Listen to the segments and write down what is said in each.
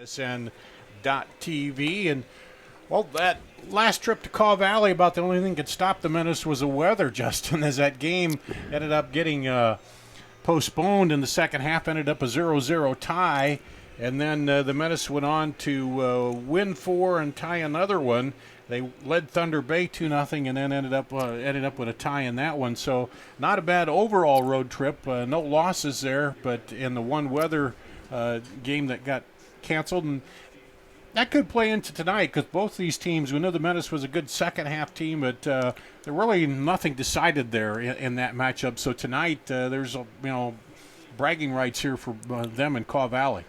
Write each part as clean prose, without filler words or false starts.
SN.TV. And, well, that last trip to Caw Valley, about the only thing that could stop the Menace was the weather, Justin, as that game ended up getting postponed in the second half, ended up a 0-0 tie. And then the Menace went on to win 4 and tie another one. They led Thunder Bay 2-0 and then ended up with a tie in that one. So not a bad overall road trip. No losses there, but in the one weather game that got canceled. And that could play into tonight because both these teams, we know the Menace was a good second-half team, but there really nothing decided there in that matchup. So tonight there's bragging rights here for them in Caw Valley.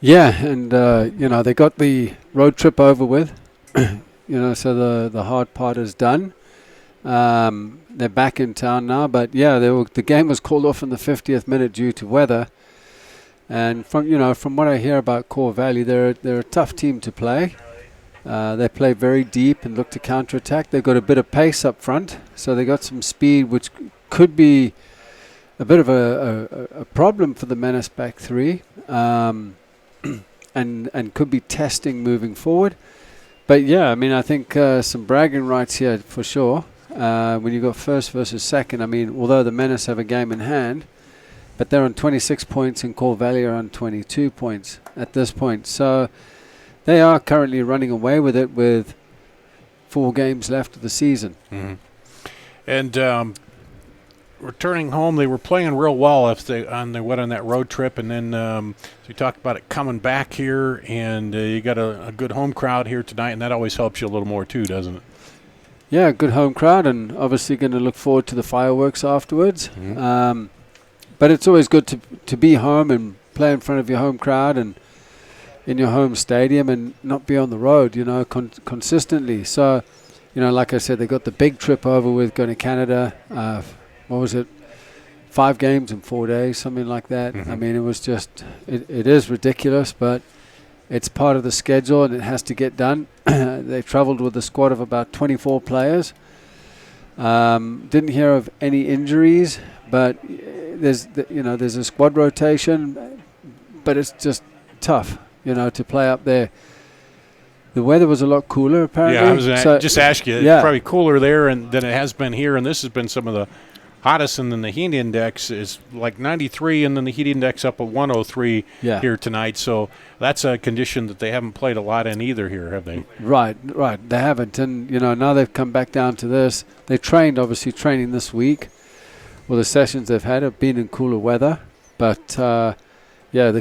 Yeah, and they got the road trip over with. So the hard part is done. They're back in town now, but yeah, the game was called off in the 50th minute due to weather. And from what I hear about Caw Valley, they're a tough team to play. They play very deep and look to counterattack. They've got a bit of pace up front, so they got some speed, which could be a bit of a problem for the Menace back three. And could be testing moving forward. But yeah, I mean, I think some bragging rights here for sure. When you got first versus second, I mean, although the Menace have a game in hand, but they're on 26 points and Caw Valley are on 22 points at this point. So they are currently running away with it with 4 games left of the season. Mm-hmm. And returning home, they were playing real well if they went on that road trip, and then so we talked about it coming back here, and you got a good home crowd here tonight, and that always helps you a little more too, doesn't it? Yeah, good home crowd, and obviously going to look forward to the fireworks afterwards. Mm-hmm. But it's always good to be home and play in front of your home crowd and in your home stadium and not be on the road, consistently. So, like I said, they got the big trip over with going to Canada. What was it, 5 games in 4 days, something like that. Mm-hmm. I mean, it was just, it is ridiculous, but it's part of the schedule and it has to get done. They traveled with a squad of about 24 players. Didn't hear of any injuries, but there's a squad rotation, but it's just tough, to play up there. The weather was a lot cooler, apparently. Yeah, I was just ask you. Yeah. It's probably cooler there than it has been here, and this has been some of the hottest, and then the heat index is like 93, and then the heat index up at 103 here tonight. So that's a condition that they haven't played a lot in either here, have they? Right. They haven't, and now they've come back down to this. They obviously training this week. Well, the sessions they've had have been in cooler weather, but the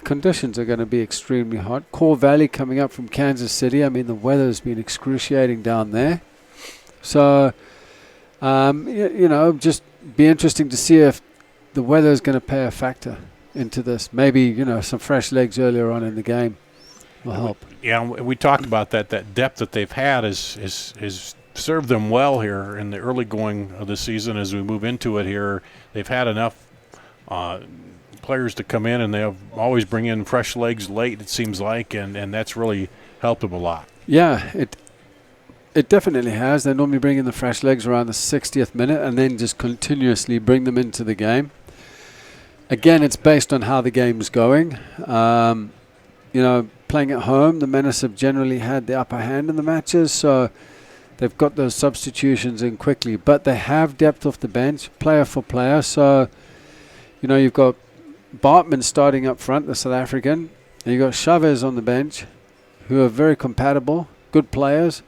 conditions are going to be extremely hot. Caw Valley coming up from Kansas City. I mean, the weather's been excruciating down there. So, just be interesting to see if the weather is going to play a factor into this. Maybe, some fresh legs earlier on in the game will help. Yeah, we talked about that. That depth that they've had is served them well here in the early going of the season. As we move into it here, they've had enough players to come in, and they'll always bring in fresh legs late, it seems like, and that's really helped them a lot. Yeah, it definitely has. They normally bring in the fresh legs around the 60th minute and then just continuously bring them into the game. Again, it's based on how the game's going. Playing at home, the Menace have generally had the upper hand in the matches, so they've got those substitutions in quickly. But they have depth off the bench, player for player. So, you've got Bartman starting up front, the South African, and you've got Chavez on the bench, who are very compatible, good players,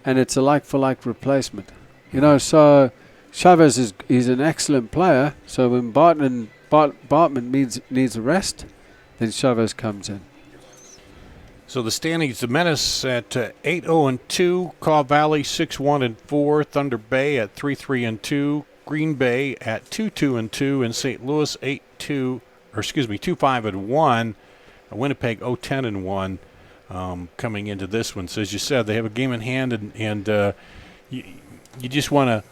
and it's a like-for-like replacement. So Chavez is an excellent player, so when Bartman needs a rest, then Chavez comes in. So the standings, the Menace at 8-0-2, Caw Valley 6-1-4, Thunder Bay at 3-3-2, Green Bay at 2-2-2, and St. Louis 2-5-1, Winnipeg 0-10-1 coming into this one. So as you said, they have a game in hand, and you just want to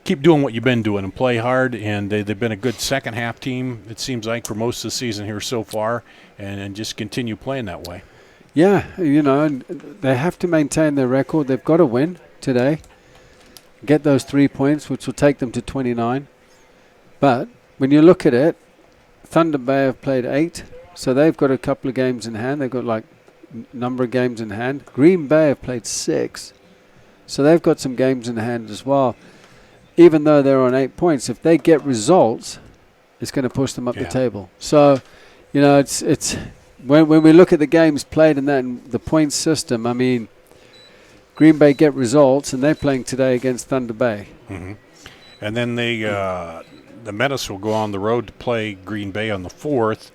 keep doing what you've been doing and play hard, and they've been a good second-half team, it seems like, for most of the season here so far, and just continue playing that way. Yeah, and they have to maintain their record. They've got to win today, get those 3 points, which will take them to 29. But when you look at it, Thunder Bay have played 8, So they've got a couple of games in hand. They've got like number of games in hand. Green Bay have played 6. So they've got some games in hand as well. Even though they're on 8 points, if they get results, it's going to push them up the table. So, you know, it's when we look at the games played in the points system, I mean, Green Bay get results, and they're playing today against Thunder Bay. Mm-hmm. And then the Menace will go on the road to play Green Bay on the 4th,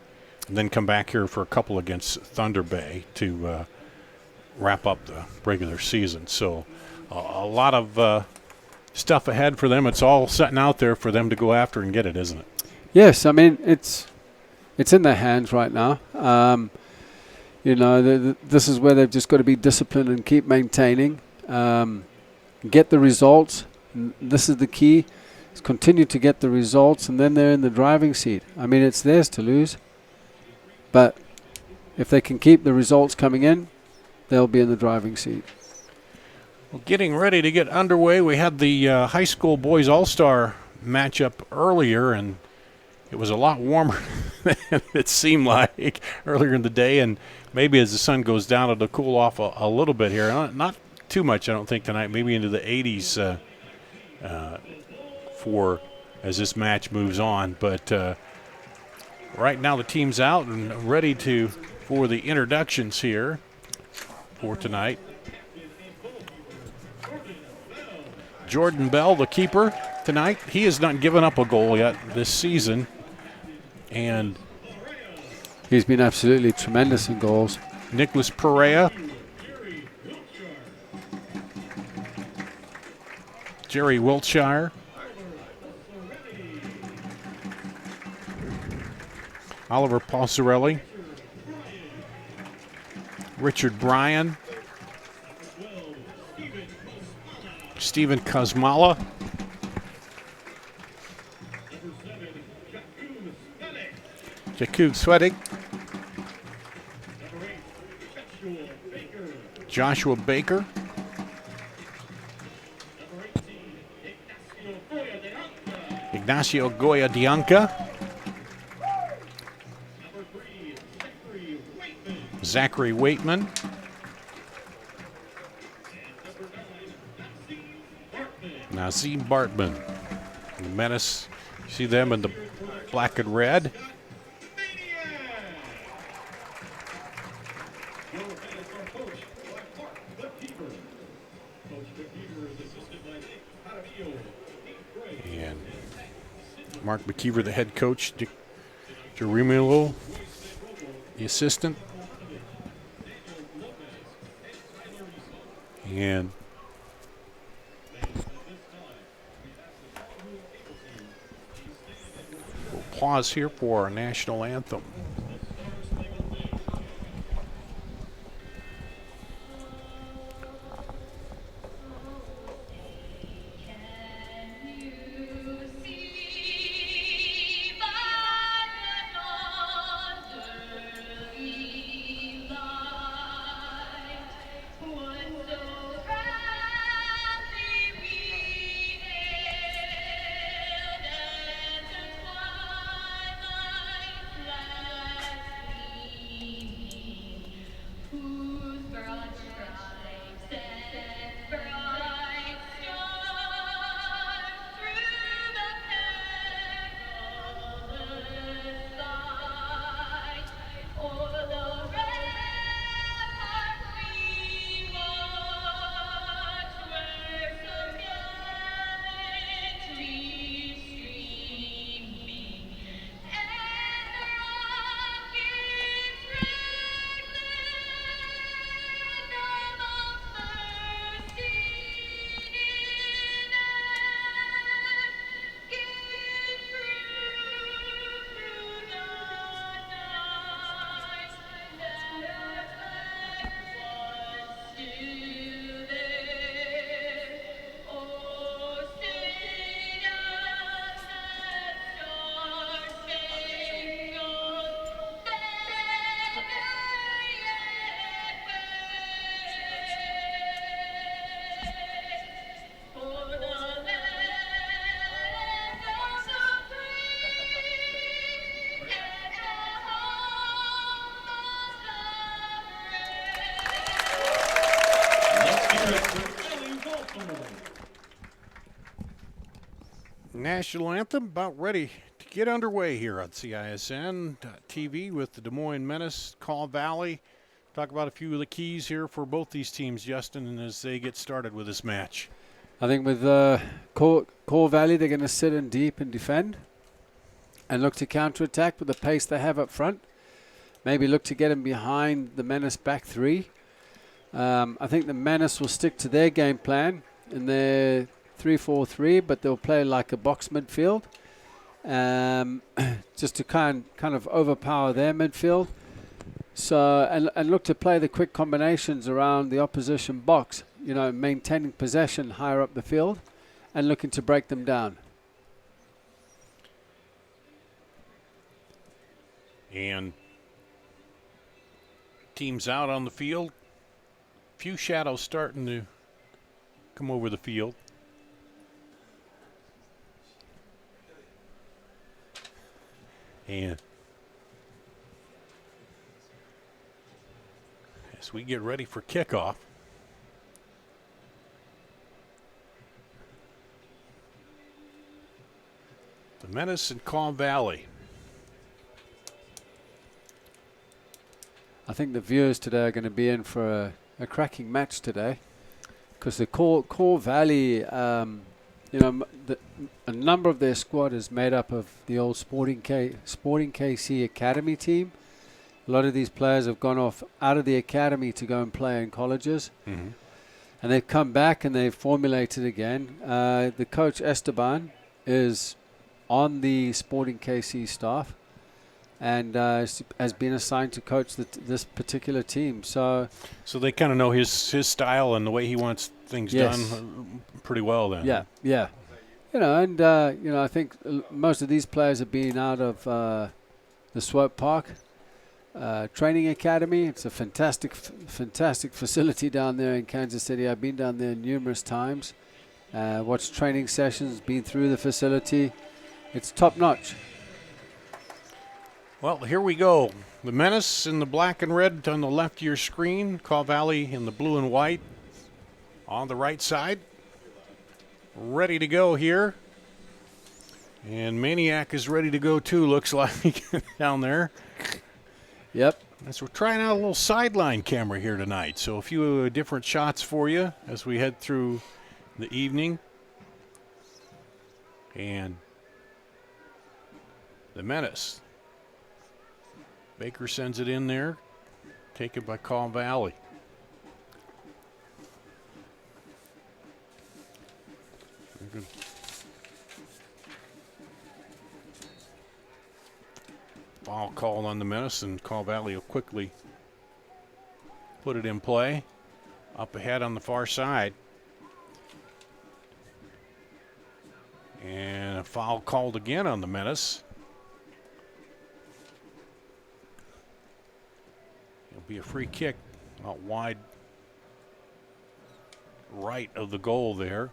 and then come back here for a couple against Thunder Bay to wrap up the regular season. So a lot of stuff ahead for them. It's all setting out there for them to go after and get it, isn't it? Yes, I mean, it's in their hands right now. You know, this is where they've just got to be disciplined and keep maintaining, get the results. This is the key. Is continue to get the results, and then they're in the driving seat. I mean, it's theirs to lose. But if they can keep the results coming in, they'll be in the driving seat. Well, getting ready to get underway, we had the high school boys all-star matchup earlier, and it was a lot warmer than it seemed like earlier in the day, and maybe as the sun goes down, it'll cool off a little bit here. Not too much, I don't think, tonight. Maybe into the 80s for as this match moves on. But right now the team's out and ready for the introductions here for tonight. Jordan Bell, the keeper tonight. He has not given up a goal yet this season. And he's been absolutely tremendous in goals. Nicholas Perea. Jerry Wiltshire. Oliver Pausarelli. Richard Bryan. Stephen Kosmala. Jakub Swedik. Joshua Baker. Ignacio Goya Dianca. Zachary Waitman. Nazim Bartman. The Menace, you see them in the black and red. And Mark McKeever, the head coach. Jeremilo, the assistant. And we'll pause here for our national anthem. National anthem about ready to get underway here on CISN TV with the Des Moines Menace, Kaw Valley. Talk about a few of the keys here for both these teams, Justin, as they get started with this match. I think with Kaw Valley, they're going to sit in deep and defend and look to counterattack with the pace they have up front. Maybe look to get them behind the Menace back three. I think the Menace will stick to their game plan in their 3-4-3, but they'll play like a box midfield, just to kind of overpower their midfield. So and look to play the quick combinations around the opposition box. You know, maintaining possession higher up the field, and looking to break them down. And teams out on the field. Few shadows starting to come over the field. And as we get ready for kickoff, the Menace and Kaw Valley. I think the viewers today are going to be in for a cracking match today, because the Kaw Valley, a number of their squad is made up of the old Sporting KC Academy team. A lot of these players have gone off out of the academy to go and play in colleges. Mm-hmm. And they've come back and they've formulated again. The coach Esteban is on the Sporting KC staff and has been assigned to coach this particular team. So they kind of know his style and the way he wants things done pretty well then. Yeah. I think most of these players have been out of the Swope Park Training Academy. It's a fantastic facility down there in Kansas City. I've been down there numerous times, watched training sessions, been through the facility. It's top notch. Well, here we go. The Menace in the black and red on the left of your screen. Kaw Valley in the blue and white on the right side. Ready to go here. And Maniac is ready to go too, looks like, down there. Yep. So we're trying out a little sideline camera here tonight. So a few different shots for you as we head through the evening. And the Menace. Baker sends it in there. Taken by Kaw Valley. Foul called on the Menace, and Kaw Valley will quickly put it in play. Up ahead on the far side. And a foul called again on the Menace. It'll be a free kick out wide right of the goal there.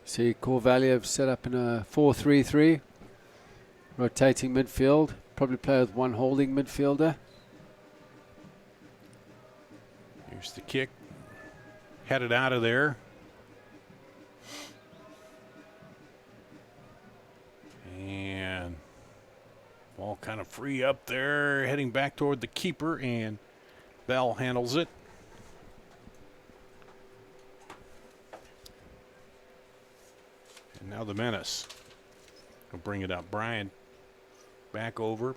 See, Kaw Valley have set up in a 4-3-3, rotating midfield. Probably play with one holding midfielder. Here's the kick. Headed out of there. And ball kind of free up there, heading back toward the keeper, and Bell handles it. And now the Menace will bring it up. Brian back over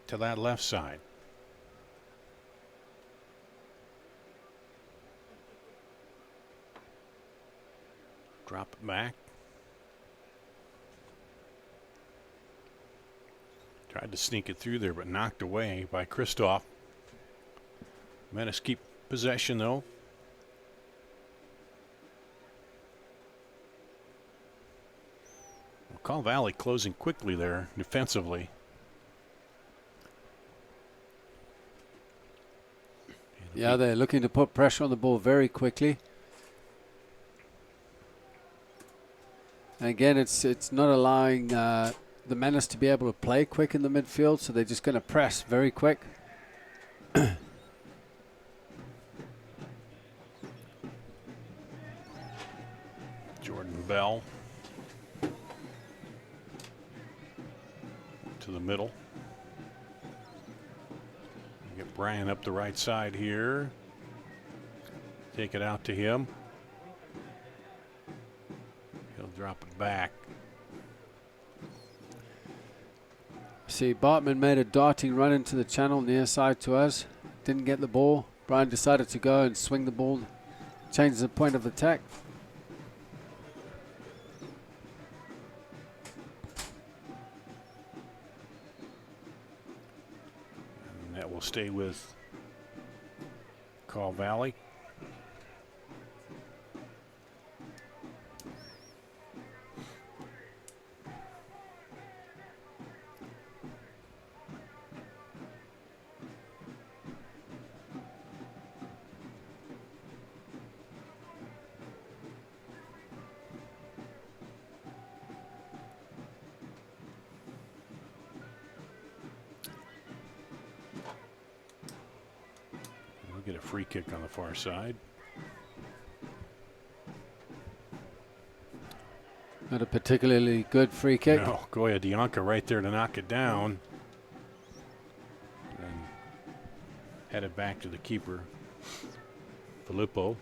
to that left side. Drop it back. Tried to sneak it through there, but knocked away by Christoph. Menace keep possession, though. Well, Kaw Valley closing quickly there defensively. Yeah, they're looking to put pressure on the ball very quickly. And again, it's not allowing the the Menace to be able to play quick in the midfield, so they're just going to press very quick. Jordan Bell to the middle. Get Brian up the right side here. Take it out to him. He'll drop it back. See, Bartman made a darting run into the channel near side to us. Didn't get the ball. Brian decided to go and swing the ball, change the point of attack. And that will stay with Call Valley. Get a free kick on the far side. Not a particularly good free kick. No, Goya Dianca right there to knock it down. And headed back to the keeper, Filippo.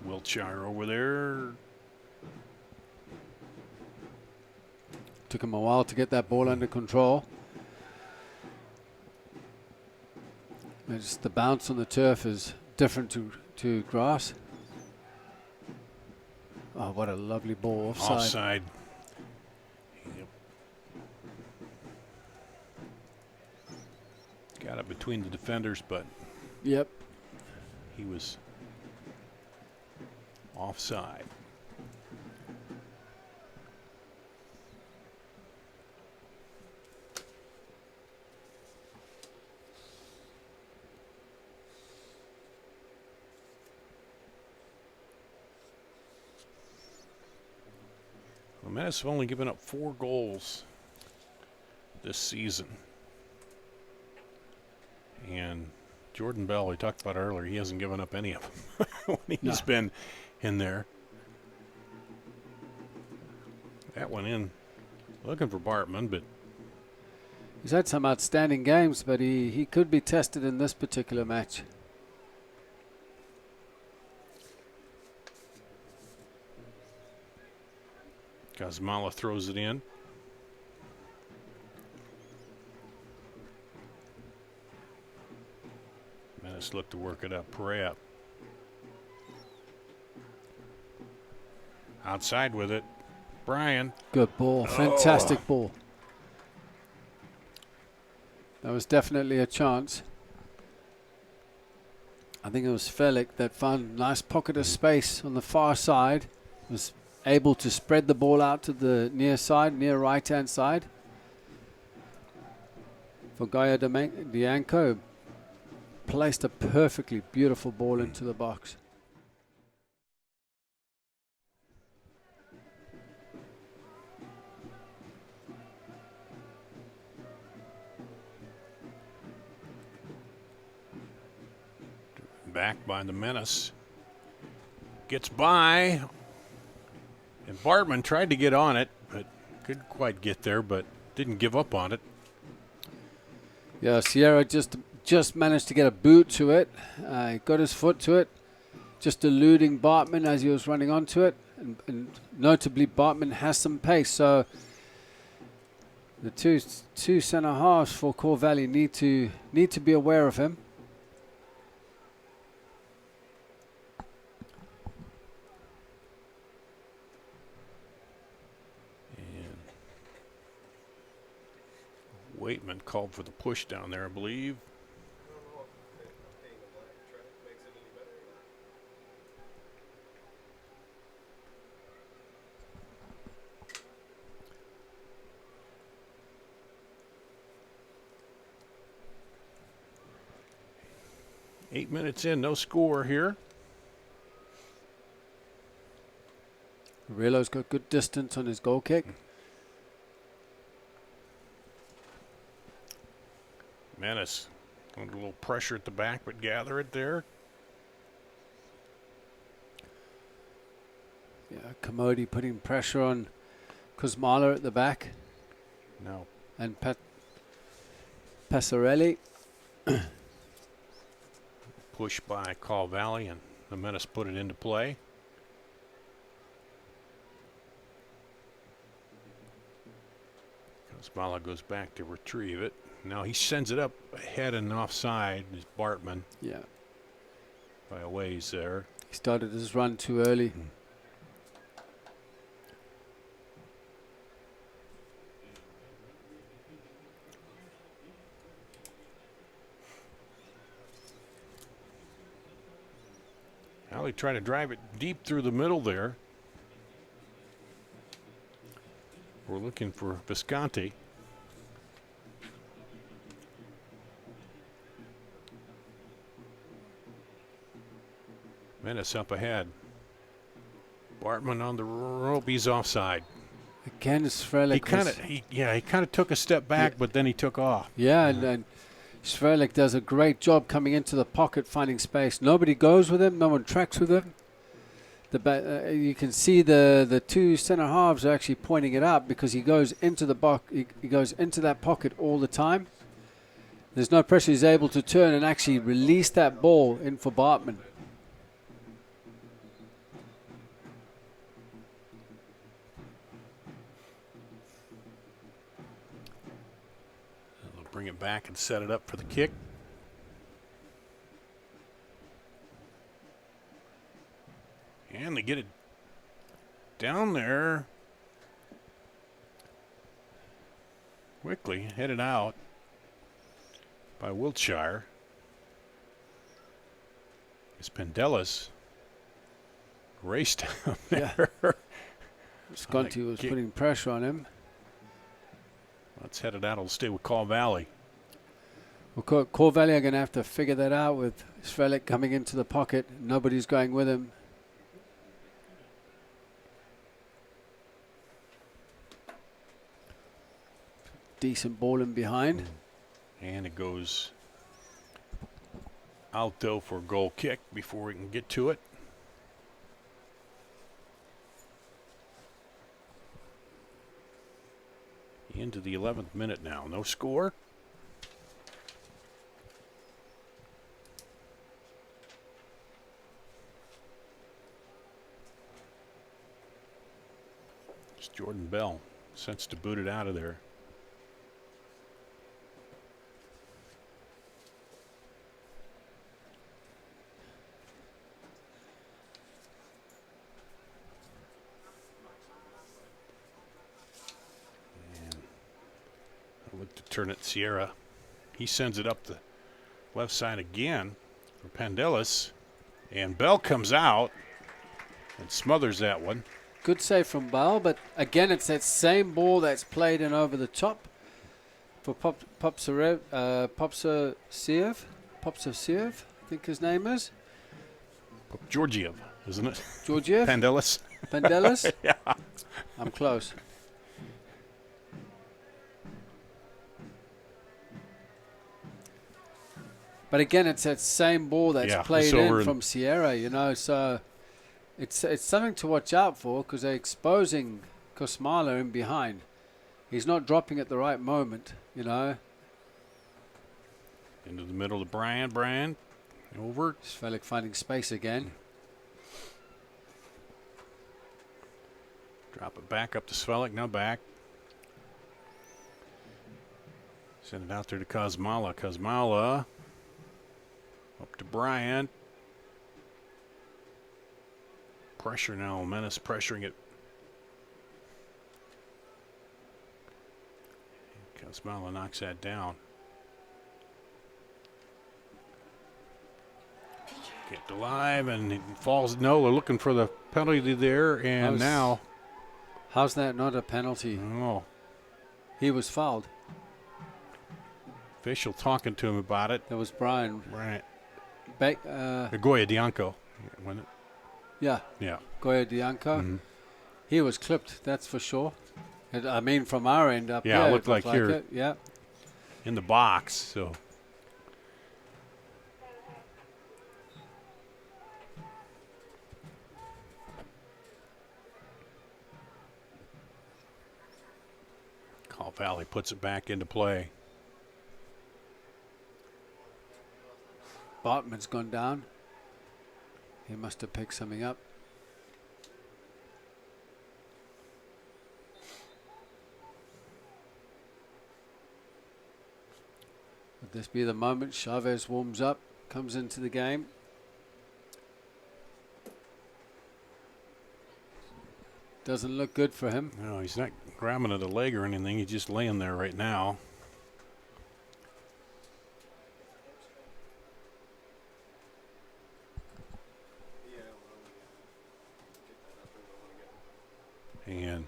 Wiltshire over there. Took him a while to get that ball under control. Just the bounce on the turf is different to grass. Oh, what a lovely ball offside. Offside. Yep. Got it between the defenders, but yep. he was offside. The Menace have only given up 4 goals this season. And Jordan Bell, we talked about earlier, he hasn't given up any of them when he's been in there. That went in looking for Bartman, but he's had some outstanding games, but he could be tested in this particular match. Kazmala throws it in. Menace look to work it up. Perea outside with it. Brian. Good ball. Fantastic ball. That was definitely a chance. I think it was Felic that found a nice pocket of space on the far side. Was able to spread the ball out to the near right-hand side. For Gaia Dianco, placed a perfectly beautiful ball into the box. Back by the Menace. Gets by. And Bartman tried to get on it, but couldn't quite get there, but didn't give up on it. Yeah, Sierra just managed to get a boot to it. Got his foot to it, just eluding Bartman as he was running onto it. And notably, Bartman has some pace, so the two centre halves for Core Valley need to be aware of him. Waitman called for the push down there, I believe. 8 minutes in, no score here. Relo's got good distance on his goal kick. Menace, a little pressure at the back, but gather it there. Yeah, Commodi putting pressure on Kuzmala at the back. No. And Passarelli. Push by Call Valley, and the Menace put it into play. Kuzmala goes back to retrieve it. Now he sends it up ahead and offside. Is Bartman. Yeah. By a ways there. He started his run too early. Alley tried to drive it deep through the middle there. We're looking for Visconti. Menace up ahead. Bartman on the rope. He's offside. Again, Svrlik. He kind of took a step back, but then he took off. Yeah, and Svrlik does a great job coming into the pocket, finding space. Nobody goes with him. No one tracks with him. You can see the two center halves are actually pointing it up because he goes into the box. He goes into that pocket all the time. There's no pressure. He's able to turn and actually release that ball in for Bartman. They'll bring it back and set it up for the kick. And they get it down there quickly, headed out by Wiltshire. It's Pendelis raced down there. Yeah. Visconti was putting pressure on him. Let's head it out. It'll stay with Call Valley. Well, Call Valley are going to have to figure that out with Svrlik coming into the pocket. Nobody's going with him. Decent ball in behind. And it goes out, though, for a goal kick before we can get to it. Into the 11th minute now. No score. It's Jordan Bell. Sets to boot it out of there. Look to turn it Sierra. He sends it up the left side again for Pendelis. And Bell comes out and smothers that one. Good save from Bell, but again, it's that same ball that's played in over the top for Popsasiev, I think his name is. Georgiev, isn't it? Georgiev? Pendelis. Pendelis? Yeah. I'm close. But again, it's that same ball that's played in from Sierra, you know, so it's something to watch out for because they're exposing Kuzmala in behind. He's not dropping at the right moment, you know. Into the middle of Brian. Over. Svrlik finding space again. Drop it back up to Svrlik, now back. Send it out there to Kuzmala. Kuzmala up to Bryant. Pressure now. Menace pressuring it. Kuzmala knocks that down. Kept alive and it falls. No, they're looking for the penalty there. And now. How's that not a penalty? Oh. He was fouled. Official talking to him about it. That was Brian. Right. Goya Dianco. Yeah. Yeah. Goya Dianco. Mm-hmm. He was clipped, that's for sure. I mean, from our end up Yeah, here, it looked like you're it. Yeah. in the box. So Call Valley puts it back into play. Bartman's gone down. He must have picked something up. Would this be the moment? Chavez warms up, comes into the game. Doesn't look good for him. No, he's not grabbing at a leg or anything. He's just laying there right now. And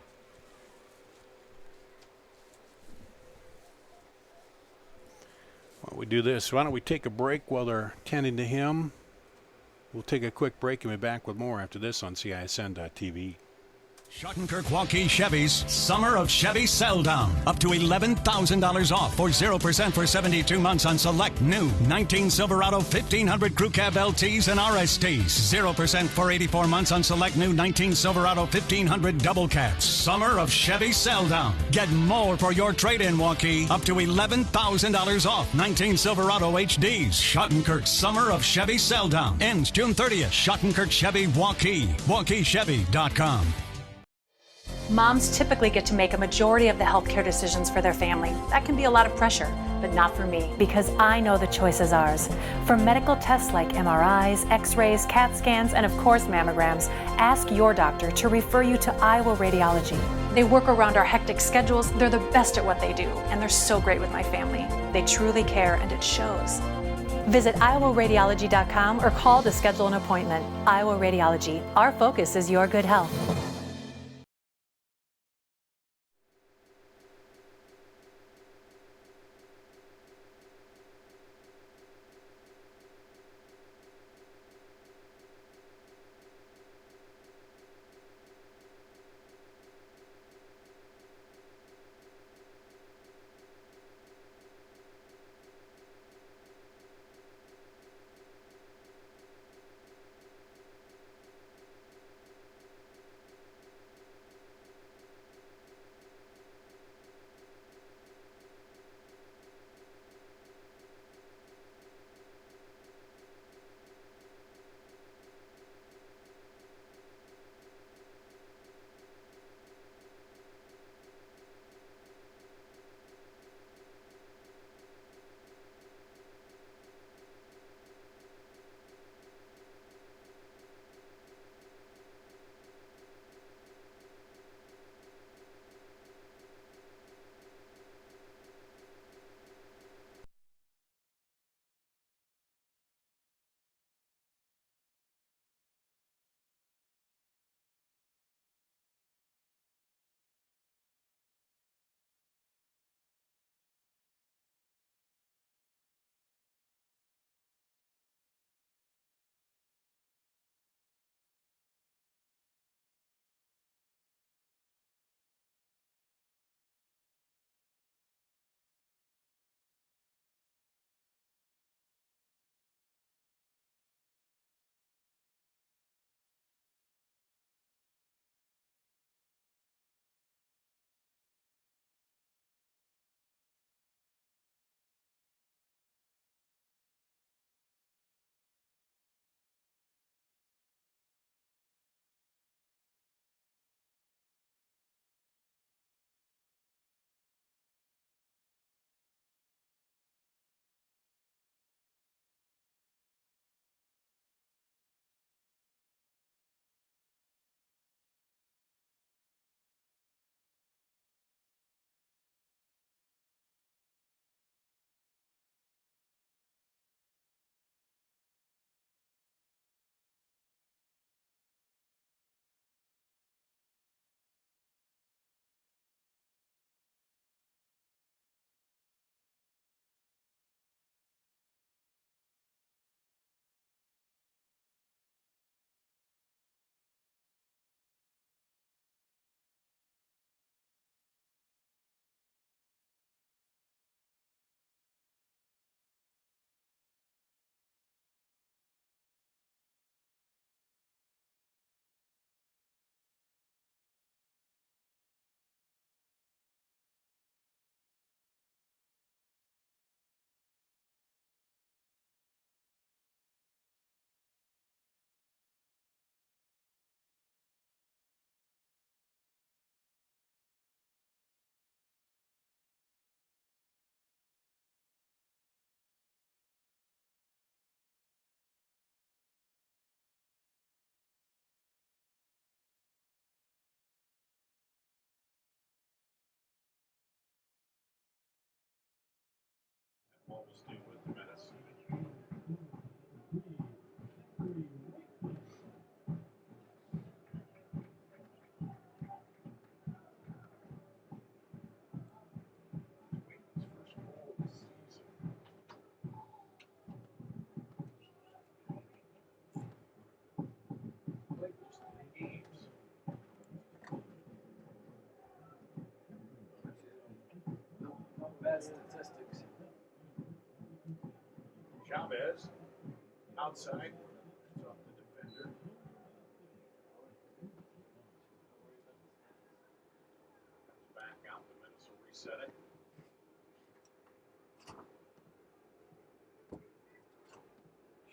why don't we do this? Why don't we take a break while they're tending to him? We'll take a quick break and be back with more after this on CISN.TV. Schottenkirk Waukee Chevy's Summer of Chevy Sell Down. Up to $11,000 off for 0% for 72 months on select new 19 Silverado 1500 Crew Cab LTs and RSTs. 0% for 84 months on select new 19 Silverado 1500 Double Cabs. Summer of Chevy Sell Down. Get more for your trade-in, Waukee. Up to $11,000 off 19 Silverado HDs. Schottenkirk Summer of Chevy Sell Down. Ends June 30th. Schottenkirk Chevy Waukee. WaukeeChevy.com. Moms typically get to make a majority of the healthcare decisions for their family. That can be a lot of pressure, but not for me, because I know the choice is ours. For medical tests like MRIs, X-rays, CAT scans, and of course mammograms, ask your doctor to refer you to Iowa Radiology. They work around our hectic schedules, they're the best at what they do, and they're so great with my family. They truly care, and it shows. Visit iowaradiology.com or call to schedule an appointment. Iowa Radiology. Our focus is your good health. Always do with the Menace. His first ball of the season. Played just 3 games. Not bad statistics. Chavez, outside, it's off the defender. Comes back out, the Menace will reset it.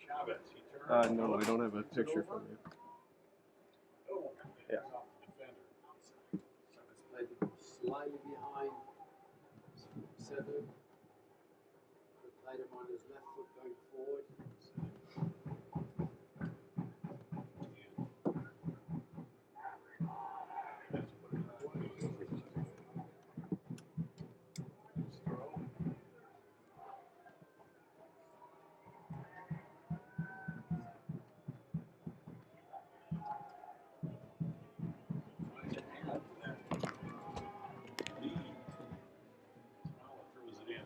Chavez, he turned. No, we don't have a picture from you. Oh, Yeah. off the defender, outside. Chavez played the ball slightly behind 7. Played him on his left foot going forward. Throws it in.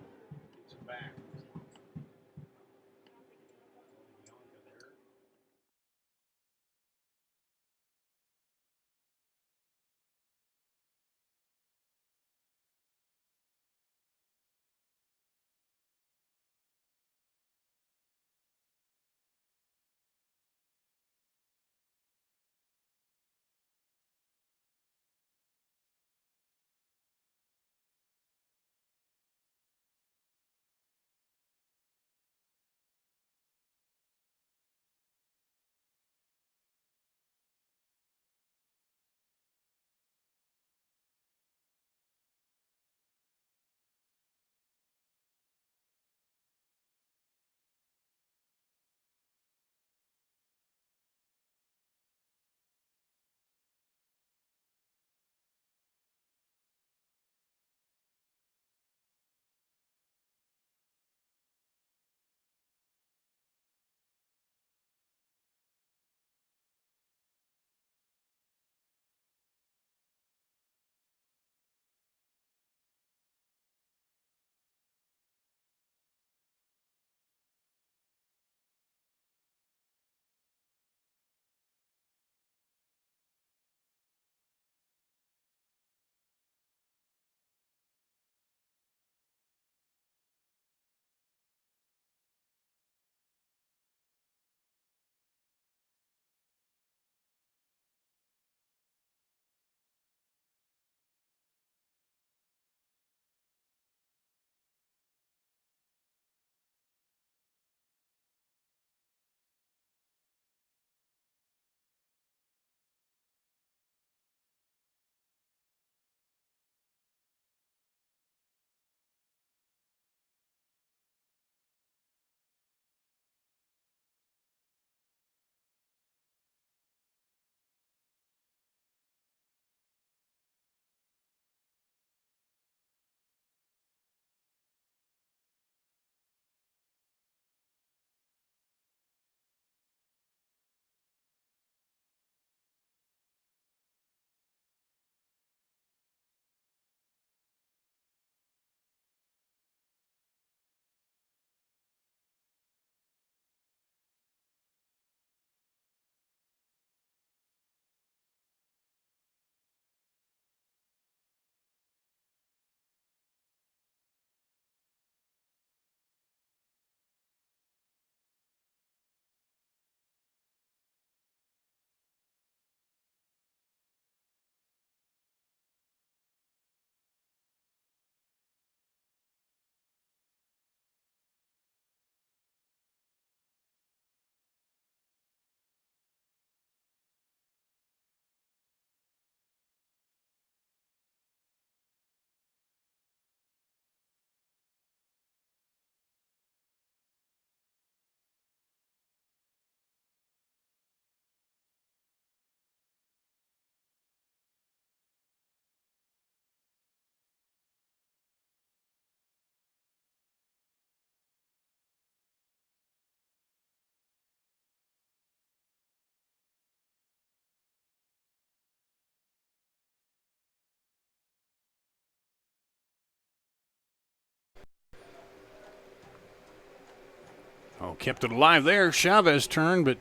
Oh, kept it alive there. Chavez turned, but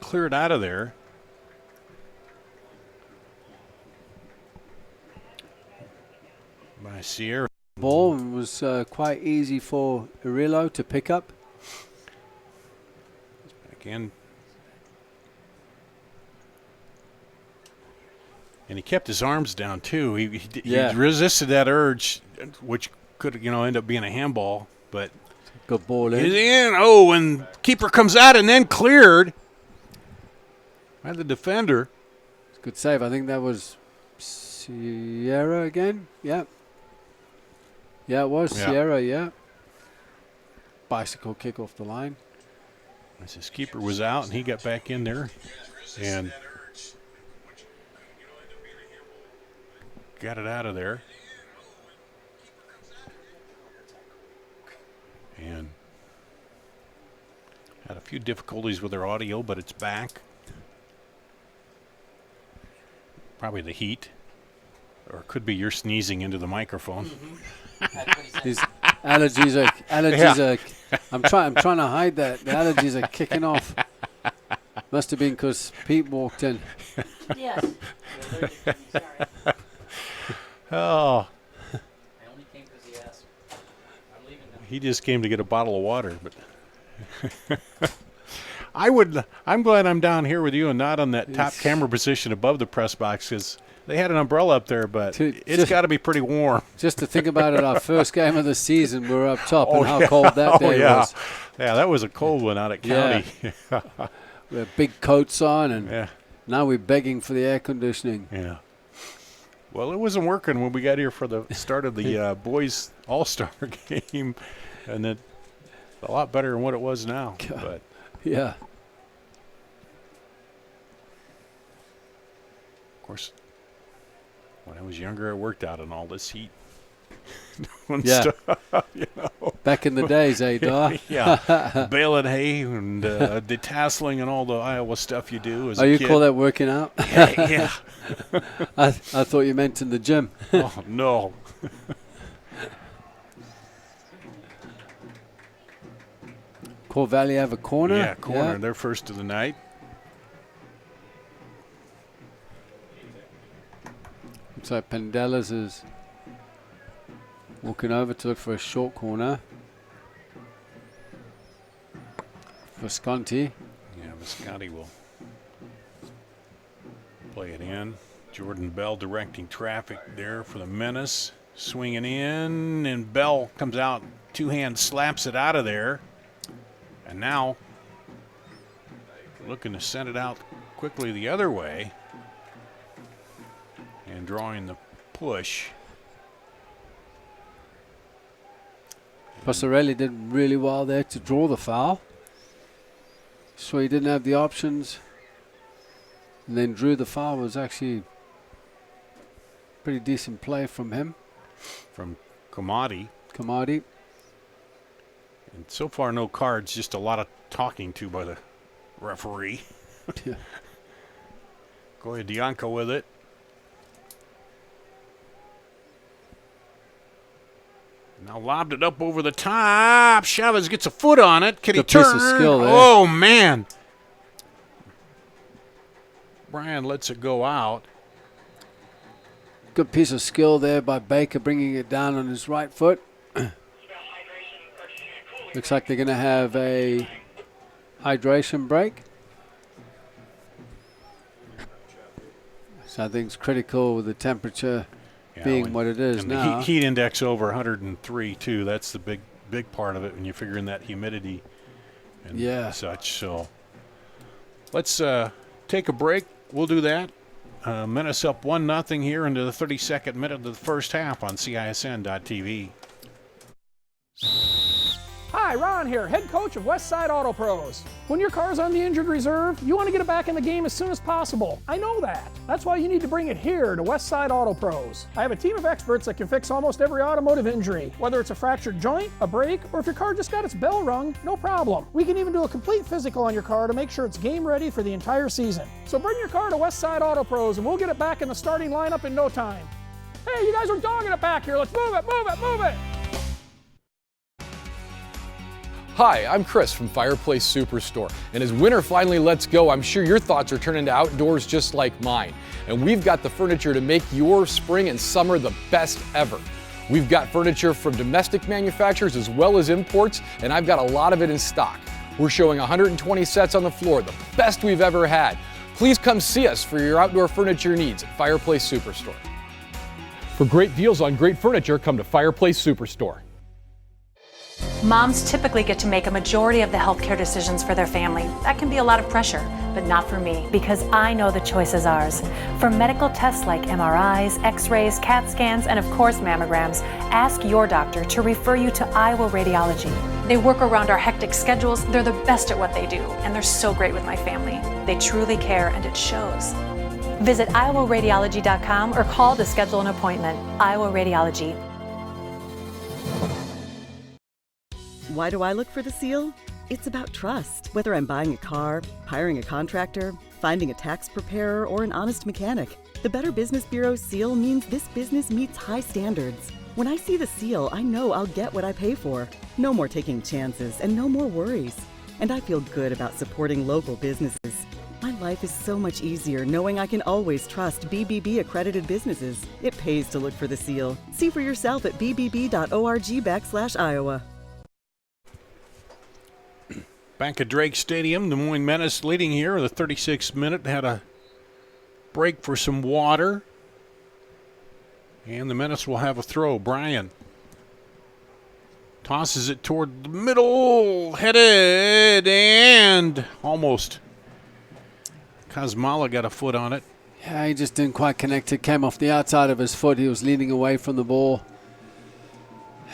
cleared out of there. By Sierra. Ball was quite easy for Arillo to pick up. Back in. And he kept his arms down, too. He resisted that urge, which could, end up being a handball. But good ball in. He's in. Oh, and keeper comes out and then cleared by the defender. Good save. I think that was Sierra again. Yeah. Yeah, it was Sierra, yeah. Bicycle kick off the line. As his keeper was out, and he got back in there. And got it out of there. And had a few difficulties with their audio, but it's back. Probably the heat. Or it could be you're sneezing into the microphone. These allergies are I'm trying to hide that. The allergies are kicking off. Must have been because Pete walked in. Yes. Sorry. Oh. I only came because he asked. I'm leaving now. He just came to get a bottle of water, but I'm glad I'm down here with you and not on that top camera position above the press box, because they had an umbrella up there, but it's got to be pretty warm. Just to think about it, our first game of the season, we're up top, and how cold that day was. Yeah, that was a cold one out at County. Yeah. We had big coats on, and now we're begging for the air conditioning. Yeah. Well, it wasn't working when we got here for the start of the boys All-Star game, and it's a lot better than what it was now. But yeah. Of course, when I was younger, I worked out in all this heat. Stuff, Back in the days, Dar? Yeah. Baling hay and detasseling and all the Iowa stuff you do as a you kid. call that working out? Yeah. I thought you meant in the gym. Oh, no. Core Valley have a corner? Yeah, corner. Yeah. They're first of the night. Looks like Pendelas is walking over to look for a short corner. Visconti. Yeah, Visconti will play it in. Jordan Bell directing traffic there for the Menace. Swinging in, and Bell comes out, two-hand slaps it out of there. And now looking to send it out quickly the other way. And drawing the push. Passarelli did really well there to draw the foul. So he didn't have the options. And then drew the foul. Was actually pretty decent play from him. From Kamadi. And so far no cards, just a lot of talking to by the referee. Yeah. Goya Dianco with it. Now lobbed it up over the top. Chavez gets a foot on it. Can he turn? Piece of skill there. Oh, man. Brian lets it go out. Good piece of skill there by Baker, bringing it down on his right foot. Looks like they're going to have a hydration break. So I think it's critical with the temperature being what it is and now. The heat index over 103 too. That's the big part of it when you figure in that humidity and such. So let's take a break. We'll do that. Menace up 1-0 here into the 32nd minute of the first half on CISN.TV. Hi, Ron here, head coach of Westside Auto Pros. When your car's on the injured reserve, you want to get it back in the game as soon as possible. I know that. That's why you need to bring it here to Westside Auto Pros. I have a team of experts that can fix almost every automotive injury. Whether it's a fractured joint, a brake, or if your car just got its bell rung, no problem. We can even do a complete physical on your car to make sure it's game ready for the entire season. So bring your car to Westside Auto Pros and we'll get it back in the starting lineup in no time. Hey, you guys are dogging it back here. Let's move it, move it, move it. Hi, I'm Chris from Fireplace Superstore, and as winter finally lets go, I'm sure your thoughts are turning to outdoors just like mine. And we've got the furniture to make your spring and summer the best ever. We've got furniture from domestic manufacturers as well as imports, and I've got a lot of it in stock. We're showing 120 sets on the floor, the best we've ever had. Please come see us for your outdoor furniture needs at Fireplace Superstore. For great deals on great furniture, come to Fireplace Superstore. Moms typically get to make a majority of the healthcare decisions for their family. That can be a lot of pressure, but not for me, because I know the choice is ours. For medical tests like MRIs, X-rays, CAT scans, and of course mammograms, ask your doctor to refer you to Iowa Radiology. They work around our hectic schedules, they're the best at what they do, and they're so great with my family. They truly care, and it shows. Visit iowaradiology.com or call to schedule an appointment. Iowa Radiology. Why do I look for the seal? It's about trust. Whether I'm buying a car, hiring a contractor, finding a tax preparer, or an honest mechanic, the Better Business Bureau seal means this business meets high standards. When I see the seal, I know I'll get what I pay for. No more taking chances and no more worries. And I feel good about supporting local businesses. My life is so much easier knowing I can always trust BBB accredited businesses. It pays to look for the seal. See for yourself at bbb.org/Iowa. Back at Drake Stadium, Des Moines Menace leading here in the 36th minute. Had a break for some water. And the Menace will have a throw. Brian tosses it toward the middle. Headed and almost. Kazmala got a foot on it. Yeah, he just didn't quite connect. It came off the outside of his foot. He was leaning away from the ball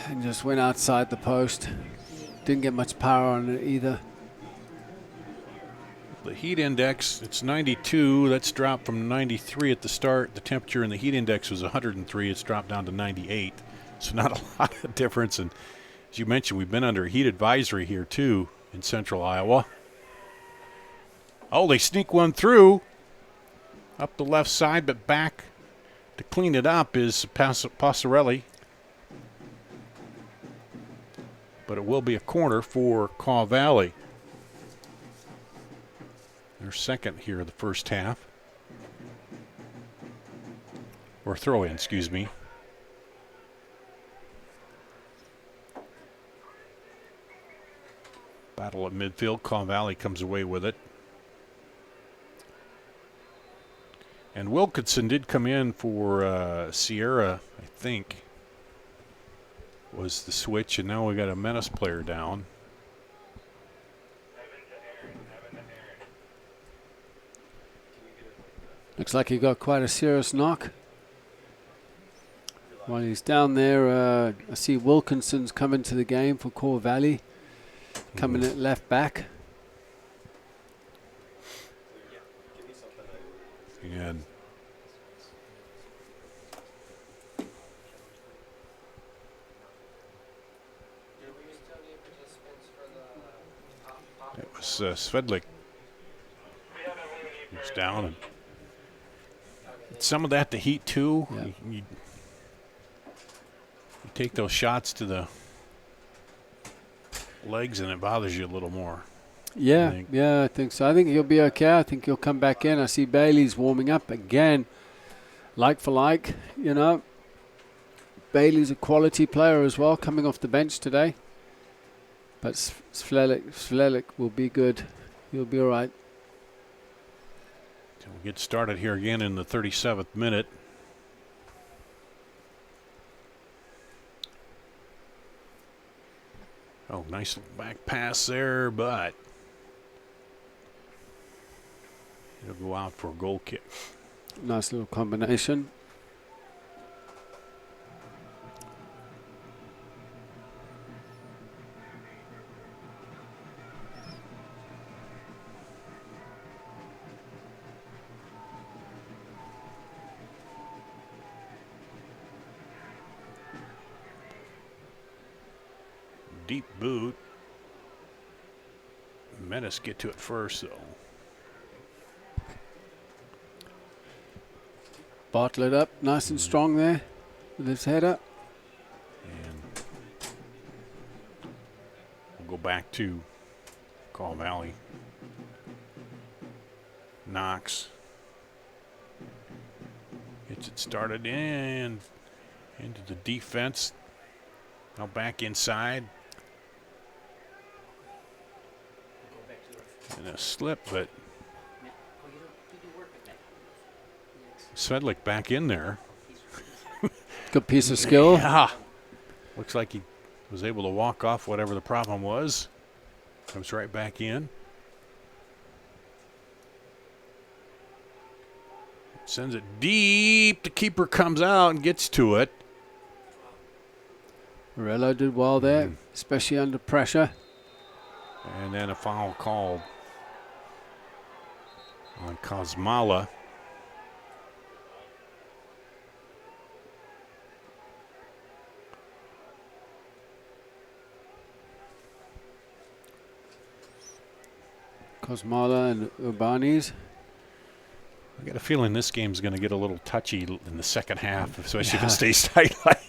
and just went outside the post. Didn't get much power on it either. The heat index, it's 92. That's dropped from 93 at the start. The temperature in the heat index was 103. It's dropped down to 98. So not a lot of difference. And as you mentioned, we've been under a heat advisory here, too, in central Iowa. Oh, they sneak one through up the left side, but back to clean it up is Passarelli. But it will be a corner for Kaw Valley. Their second here of the first half. Or throw in, excuse me. Battle at midfield. Kaw Valley comes away with it. And Wilkinson did come in for Sierra, I think, was the switch, and now we got a Menace player down. Looks like he got quite a serious knock. While he's down there, I see Wilkinson's come into the game for Kaw Valley, coming at left back. And it was Svedlik who's down, and some of that, the heat too. Yeah. You take those shots to the legs and it bothers you a little more. Yeah, I I think so. I think he'll be okay. I think he'll come back in. I see Bailey's warming up again, like for like, you know. Bailey's a quality player as well, coming off the bench today. But Svlelik will be good. He'll be all right. So we'll get started here again in the 37th minute. Oh, nice back pass there, but it'll go out for a goal kick. Nice little combination. Deep boot. Menace get to it first, though. Bartlett up, nice and strong there with his head up. And we'll go back to Call Valley. Knox. Gets it started in. Into the defense. Now back inside. And a slip, but Svedlik back in there. Good piece of skill. Yeah. Looks like he was able to walk off whatever the problem was. Comes right back in. Sends it deep. The keeper comes out and gets to it. Morello did well there, especially under pressure. And then a foul called on Kosmala. Kosmala and Urbanis. I got a feeling this game's going to get a little touchy in the second half, especially if it stays tight like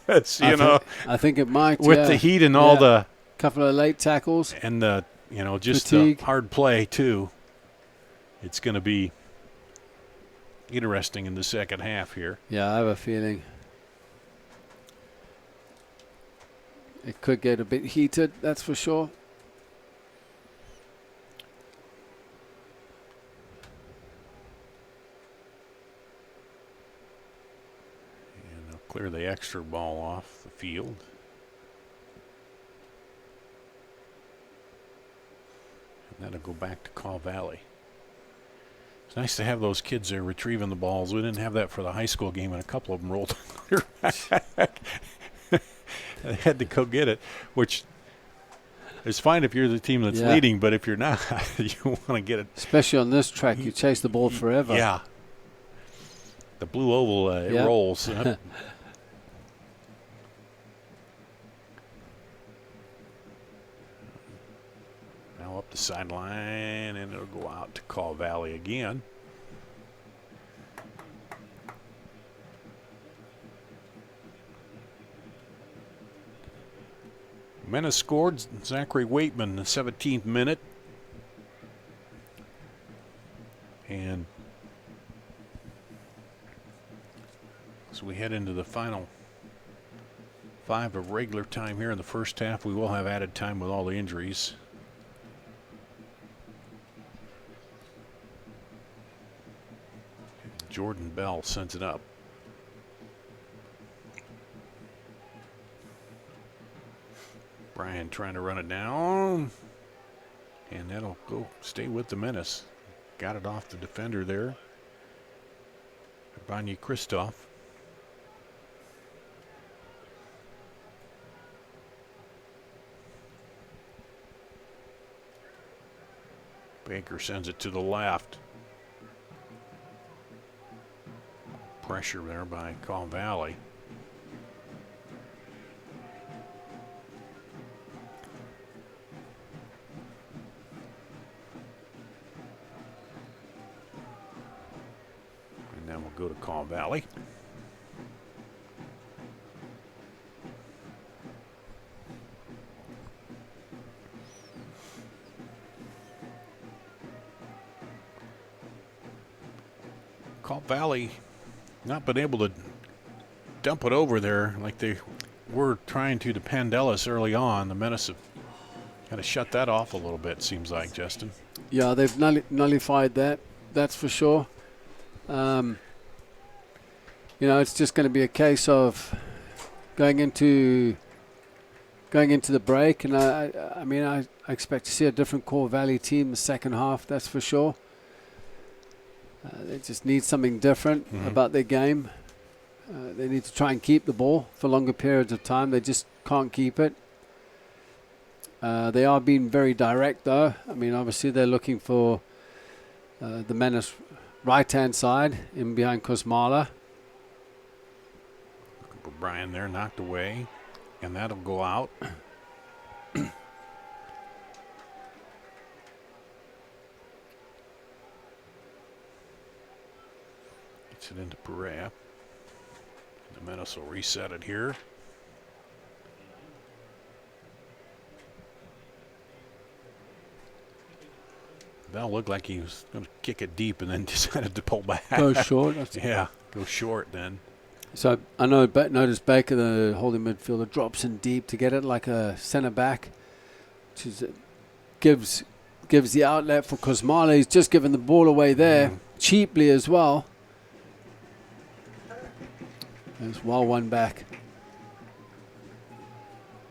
this. I think it might. With the heat and all the couple of late tackles and the just fatigue. the hard play too. It's going to be interesting in the second half here. Yeah, I have a feeling it could get a bit heated. That's for sure. Clear the extra ball off the field. And that'll go back to Call Valley. It's nice to have those kids there retrieving the balls. We didn't have that for the high school game, and a couple of them rolled back. They had to go get it, which is fine if you're the team that's leading, but if you're not, you want to get it. Especially on this track, you chase the ball forever. Yeah. The blue oval, it rolls. Up the sideline, and it'll go out to Call Valley again. Menace scored. Zachary Waitman, the 17th minute. And so we head into the final 5 of regular time here in the first half. We will have added time with all the injuries. Jordan Bell sends it up. Brian trying to run it down. And that'll go stay with the Menace. Got it off the defender there. Vanya Kristoff. Baker sends it to the left. Pressure there by Call Valley. And then we'll go to Call Valley. Call Valley not been able to dump it over there like they were trying to Pandelis early on. The Menace have kind of shut that off a little bit, seems like, Justin. Yeah, they've nullified that. That's for sure. It's just going to be a case of going into the break, and I expect to see a different Core Valley team the second half. That's for sure. They just need something different about their game. They need to try and keep the ball for longer periods of time. They just can't keep it. They are being very direct, though. I mean, obviously they're looking for the Menace right-hand side in behind Kosmala. Looking for Brian there, knocked away, and that'll go out. Gets it into Perea. The Menace will reset it here. Bell looked like he was going to kick it deep and then decided to pull back. Go short. Yeah, go short then. So I noticed Baker, the holding midfielder, drops in deep to get it like a centre back, which is, gives the outlet for Kosmale. He's just given the ball away there cheaply as well. It's well won back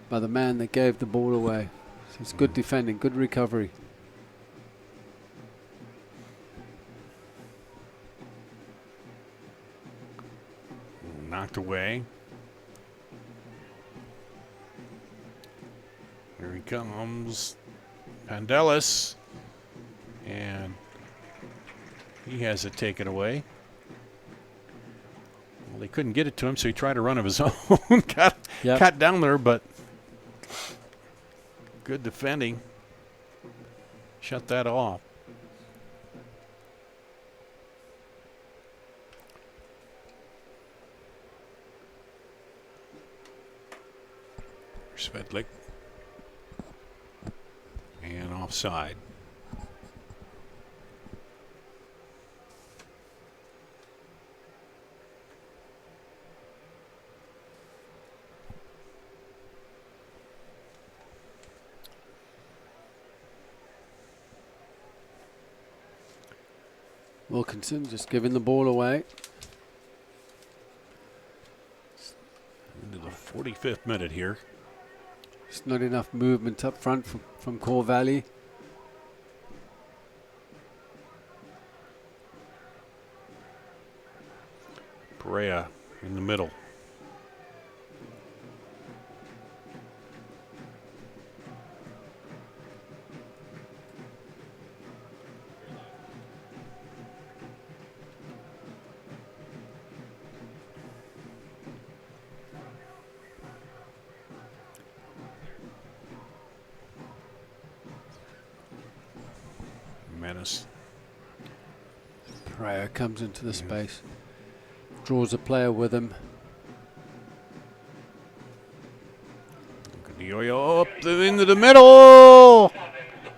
by the man that gave the ball away. So it's good defending, good recovery. Knocked away. Here he comes. Pandelis. And he has it taken away. Well, they couldn't get it to him, so he tried to run of his own. got down there, but good defending. Shut that off. Svedlik. And offside. Wilkinson just giving the ball away. Into the 45th minute here. There's not enough movement up front from Core Valley. Perea in the middle. Menace. Perea comes into the space. Draws a player with him. Dioyo up into the middle.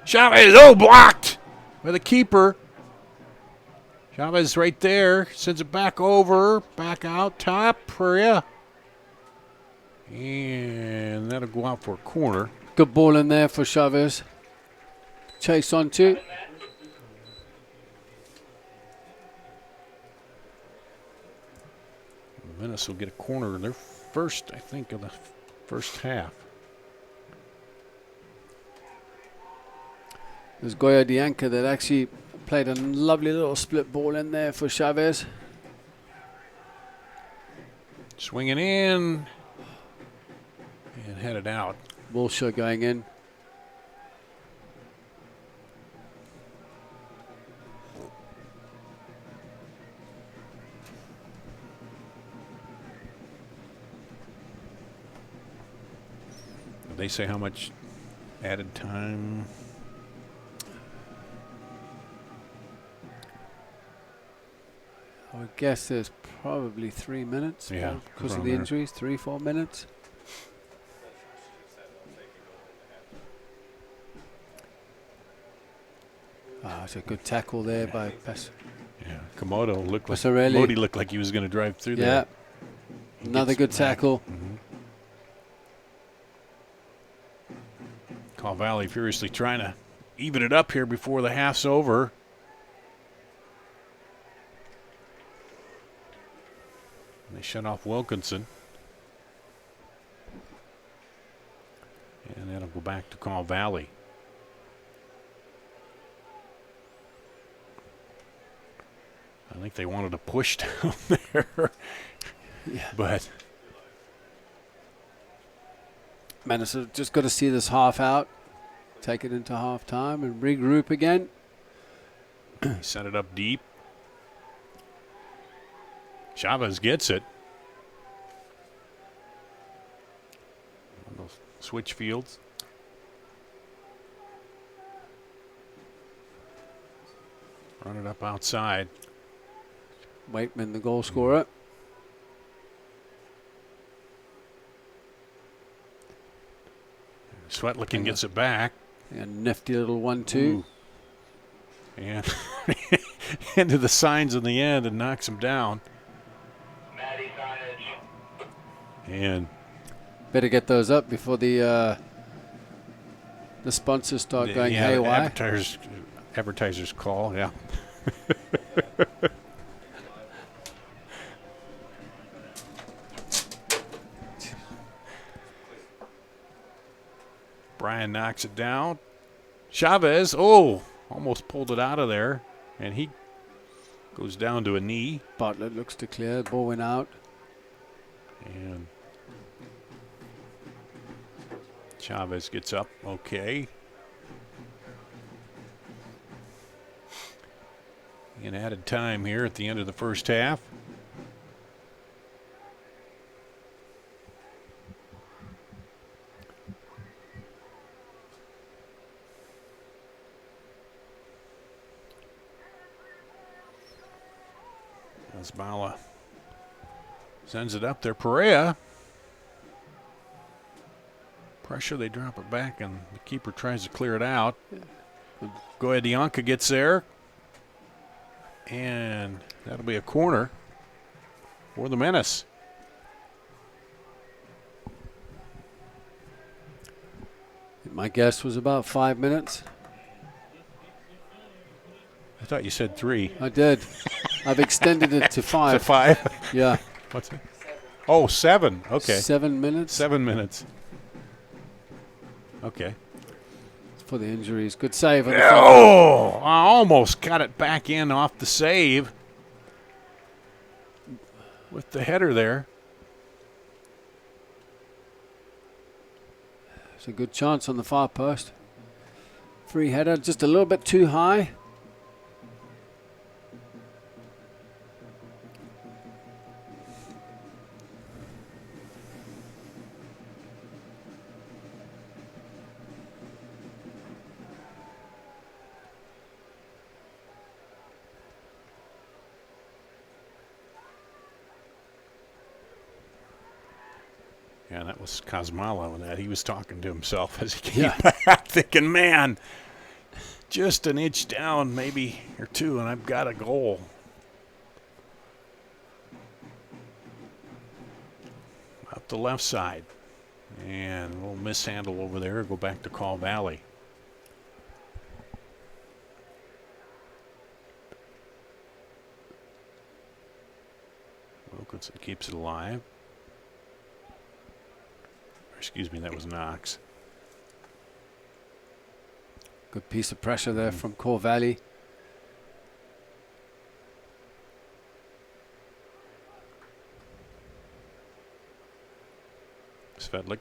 Chavez, blocked by the keeper. Chavez right there. Sends it back over. Back out top. Perea. And that'll go out for a corner. Good ball in there for Chavez. Chase onto. Menace will get a corner in their first, I think, of the first half. There's Goya Dianca that actually played a lovely little split ball in there for Chavez. Swinging in and headed out. Wilshire going in. They say how much added time? I would guess there's probably 3 minutes. Yeah, because of the injuries, 3-4 minutes. It's a good tackle there by Pes. Yeah, Komodo looked like Passarelli. Modi looked like he was going to drive through there. Yeah, another good tackle. Call Valley furiously trying to even it up here before the half's over. They shut off Wilkinson. And that'll go back to Call Valley. I think they wanted to push down there. But Menace have just got to see this half out, take it into half time and regroup again. He set it up deep. Chavez gets it. On those switch fields. Run it up outside. Waitman, the goal scorer. Sweatlikin gets it back. A nifty little 1-2. And into the signs in the end and knocks him down. And better get those up before the sponsors start going haywire. Advertisers call, yeah. Brian knocks it down. Chavez, almost pulled it out of there, and he goes down to a knee. Bartlett looks to clear. Ball went out. And Chavez gets up. Okay. And added time here at the end of the first half. Asbala sends it up there. Perea. Pressure, they drop it back, and the keeper tries to clear it out. Goyadianka gets there. And that'll be a corner for the Menace. My guess was about 5 minutes. I thought you said 3. I did. I've extended it to 5. To 5? Yeah. What's it? Oh, 7. Okay. 7 minutes. 7 minutes. Okay. For the injuries. Good save. I almost got it back in off the save with the header there. It's a good chance on the far post. Free header, just a little bit too high. Yeah, that was Kosmala on that. He was talking to himself as he came back, thinking, man, just an inch down, maybe, or two, and I've got a goal. Up the left side. And a little mishandle over there. Go back to Call Valley. Wilkinson keeps it alive. Excuse me, that was Knox. Good piece of pressure there from Core Valley. Svedlik.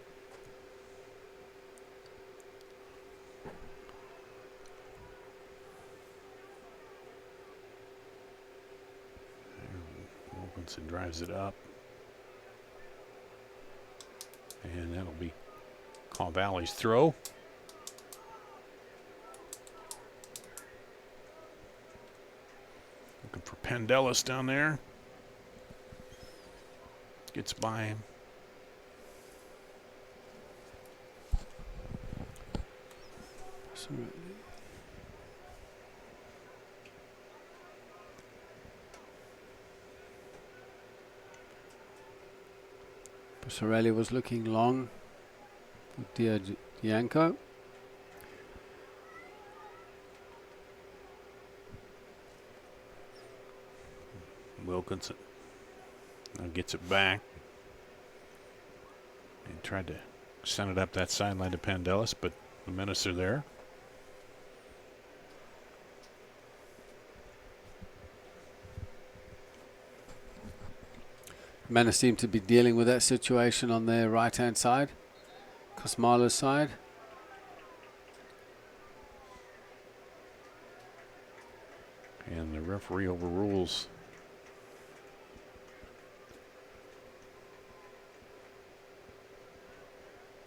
Wilkinson drives it up. And that'll be Call Valley's throw. Looking for Pendelis down there. Gets by him. Sorelli was looking long with Dianco. Wilkinson now gets it back and tried to send it up that sideline to Pendelis, but the Menace are there. Menace seemed to be dealing with that situation on their right-hand side, Kosmala's side. And the referee overrules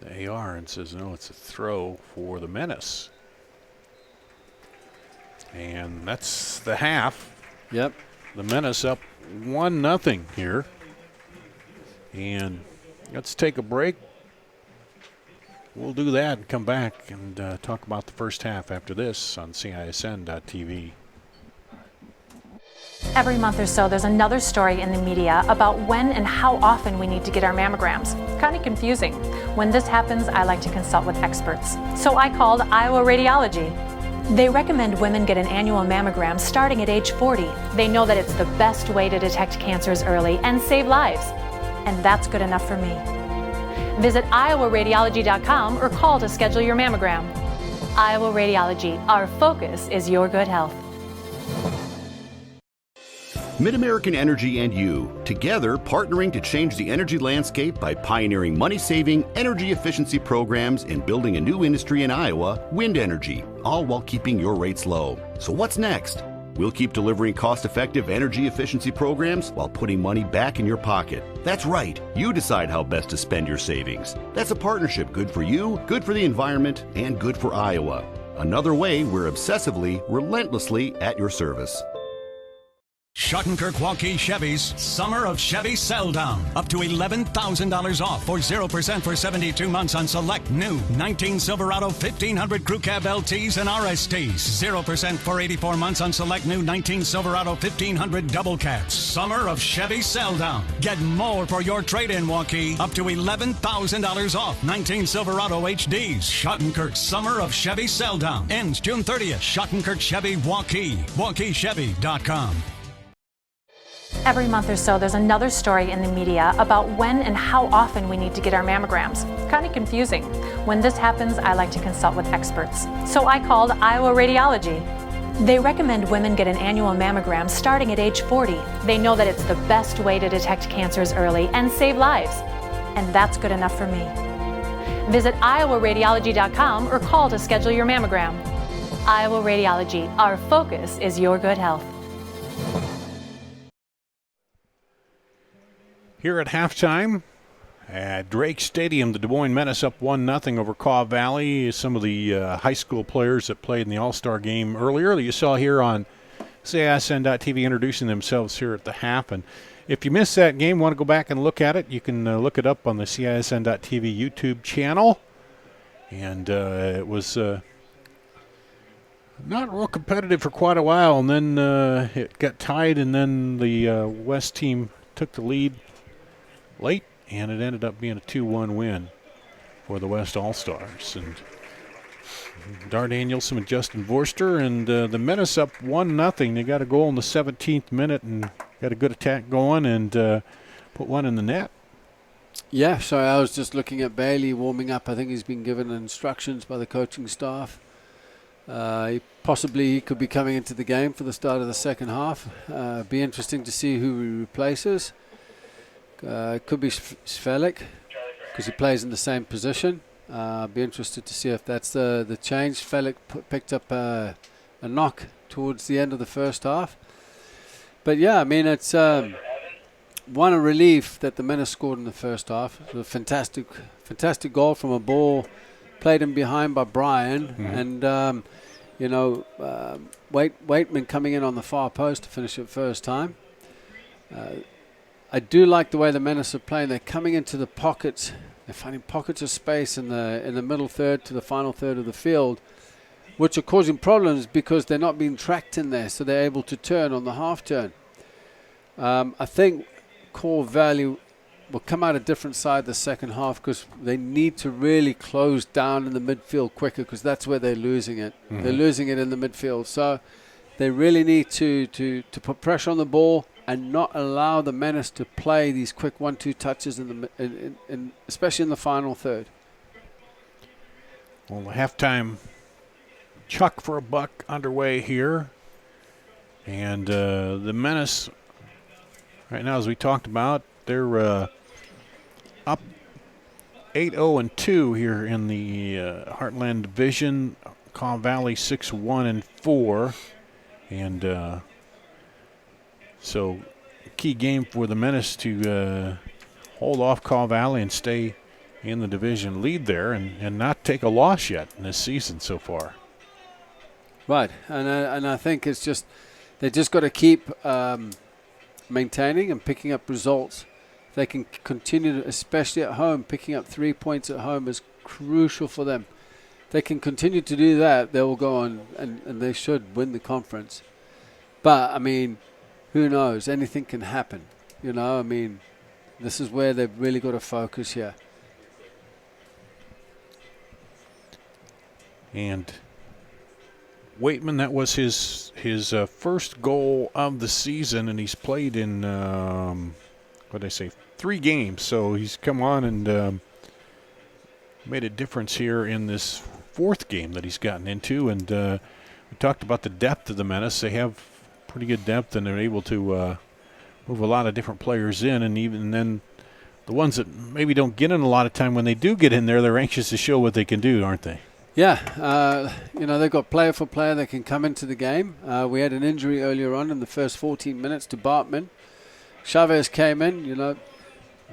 the AR and says, no, it's a throw for the Menace. And that's the half. Yep. The Menace up 1-0 here. And let's take a break. We'll do that and come back and talk about the first half after this on CISN.TV. Every month or so, there's another story in the media about when and how often we need to get our mammograms. Kind of confusing. When this happens, I like to consult with experts. So I called Iowa Radiology. They recommend women get an annual mammogram starting at age 40. They know that it's the best way to detect cancers early and save lives. And that's good enough for me. Visit iowaradiology.com or call to schedule your mammogram. Iowa Radiology, our focus is your good health. MidAmerican Energy and you, together partnering to change the energy landscape by pioneering money-saving, energy efficiency programs and building a new industry in Iowa, wind energy, all while keeping your rates low. So what's next? We'll keep delivering cost-effective energy efficiency programs while putting money back in your pocket. That's right. You decide how best to spend your savings. That's a partnership good for you, good for the environment, and good for Iowa. Another way we're obsessively, relentlessly at your service. Schottenkirk Waukee Chevy's Summer of Chevy Sell Down. Up to $11,000 off for 0% for 72 months on select new 19 Silverado 1500 Crew Cab LTs and RSTs. 0% for 84 months on select new 19 Silverado 1500 Double Cabs. Summer of Chevy Sell Down. Get more for your trade-in, Waukee. Up to $11,000 off 19 Silverado HDs. Schottenkirk Summer of Chevy Sell Down. Ends June 30th. Schottenkirk Chevy Waukee. WaukeeChevy.com. Every month or so, there's another story in the media about when and how often we need to get our mammograms. Kind of confusing. When this happens, I like to consult with experts. So I called Iowa Radiology. They recommend women get an annual mammogram starting at age 40. They know that it's the best way to detect cancers early and save lives. And that's good enough for me. Visit iowaradiology.com or call to schedule your mammogram. Iowa Radiology, our focus is your good health. Here at halftime at Drake Stadium, the Des Moines Menace up 1-0 over Kaw Valley. Some of the high school players that played in the All-Star game earlier that you saw here on CISN.TV introducing themselves here at the half. And if you missed that game, want to go back and look at it, you can look it up on the CISN.TV YouTube channel. And it was not real competitive for quite a while, and then it got tied, and then the West team took the lead late, and it ended up being a 2-1 win for the West All-Stars. And Dar Danielson and Justin Vorster, and the Menace up 1-0. They got a goal in the 17th minute and got a good attack going and put one in the net. Yeah, so I was just looking at Bailey warming up. I think he's been given instructions by the coaching staff. He could be coming into the game for the start of the second half. Be interesting to see who he replaces. It could be Svelik because he plays in the same position. Be interested to see if that's the change. Svelik picked up a knock towards the end of the first half. But yeah, I mean, it's a relief that the Menace scored in the first half. It was a fantastic goal from a ball played in behind by Brian. And, Waitman coming in on the far post to finish it first time. I do like the way the Menace are playing. They're coming into the pockets. They're finding pockets of space in the middle third to the final third of the field, which are causing problems because they're not being tracked in there, so they're able to turn on the half turn. I think Kaw Valley will come out a different side the second half because they need to really close down in the midfield quicker because that's where they're losing it. Mm-hmm. They're losing it in the midfield. So they really need to put pressure on the ball and not allow the Menace to play these quick 1-2 touches in especially in the final third. Well, the halftime chuck for a buck underway here. And the Menace, right now, as we talked about, they're up 8-0-2 here in the Heartland Division. Kaw Valley 6-1-4. And so key game for the Menace to hold off Kaw Valley and stay in the division lead there and not take a loss yet in this season so far. Right, and I think it's just they just got to keep maintaining and picking up results. If they can continue, especially at home, picking up 3 points at home is crucial for them. If they can continue to do that, they will go on and they should win the conference. But, I mean, who knows? Anything can happen. You know, I mean, this is where they've really got to focus here. And Waitman, that was his first goal of the season, and he's played in, 3 games. So he's come on and made a difference here in this 4th game that he's gotten into. And we talked about the depth of the Menace. They have pretty good depth, and they're able to move a lot of different players in. And even then, the ones that maybe don't get in a lot of time, when they do get in there, they're anxious to show what they can do, aren't they? Yeah, you know, they've got player for player that can come into the game. We had an injury earlier on in the first 14 minutes to Bartman. Chavez came in, you know,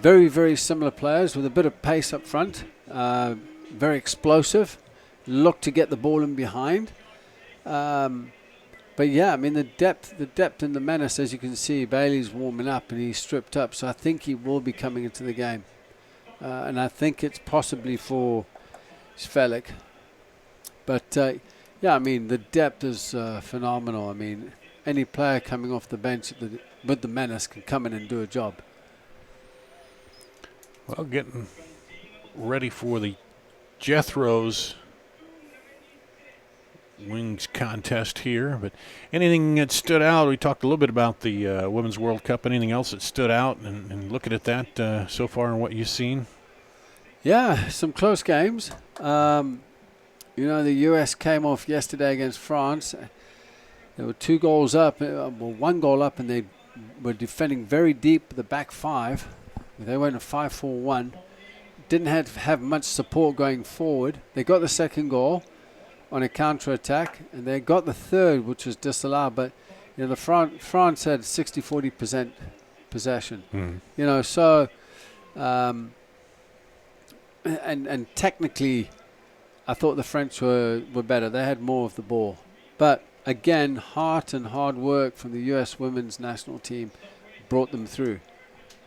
very, very similar players with a bit of pace up front, very explosive, look to get the ball in behind. But yeah, I mean, the depth in the Menace, as you can see, Bailey's warming up and he's stripped up, so I think he will be coming into the game. And I think it's possibly for Svelik. But, yeah, I mean, the depth is phenomenal. I mean, any player coming off the bench with the Menace can come in and do a job. Well, getting ready for the Jethro's wings contest here. But anything that stood out, we talked a little bit about the Women's World Cup. Anything else that stood out and looking at that so far and what you've seen? Yeah, some close games. You know, the U.S. came off yesterday against France. They were 2 goals up, 1 goal up, and they were defending very deep the back 5. They went a 5-4-1. Didn't have much support going forward. They got the 2nd goal on a counter-attack, and they got the 3rd, which was disallowed. But, you know, France had 60-40% possession. You know, so, and technically, I thought the French were better. They had more of the ball. But, again, heart and hard work from the U.S. women's national team brought them through.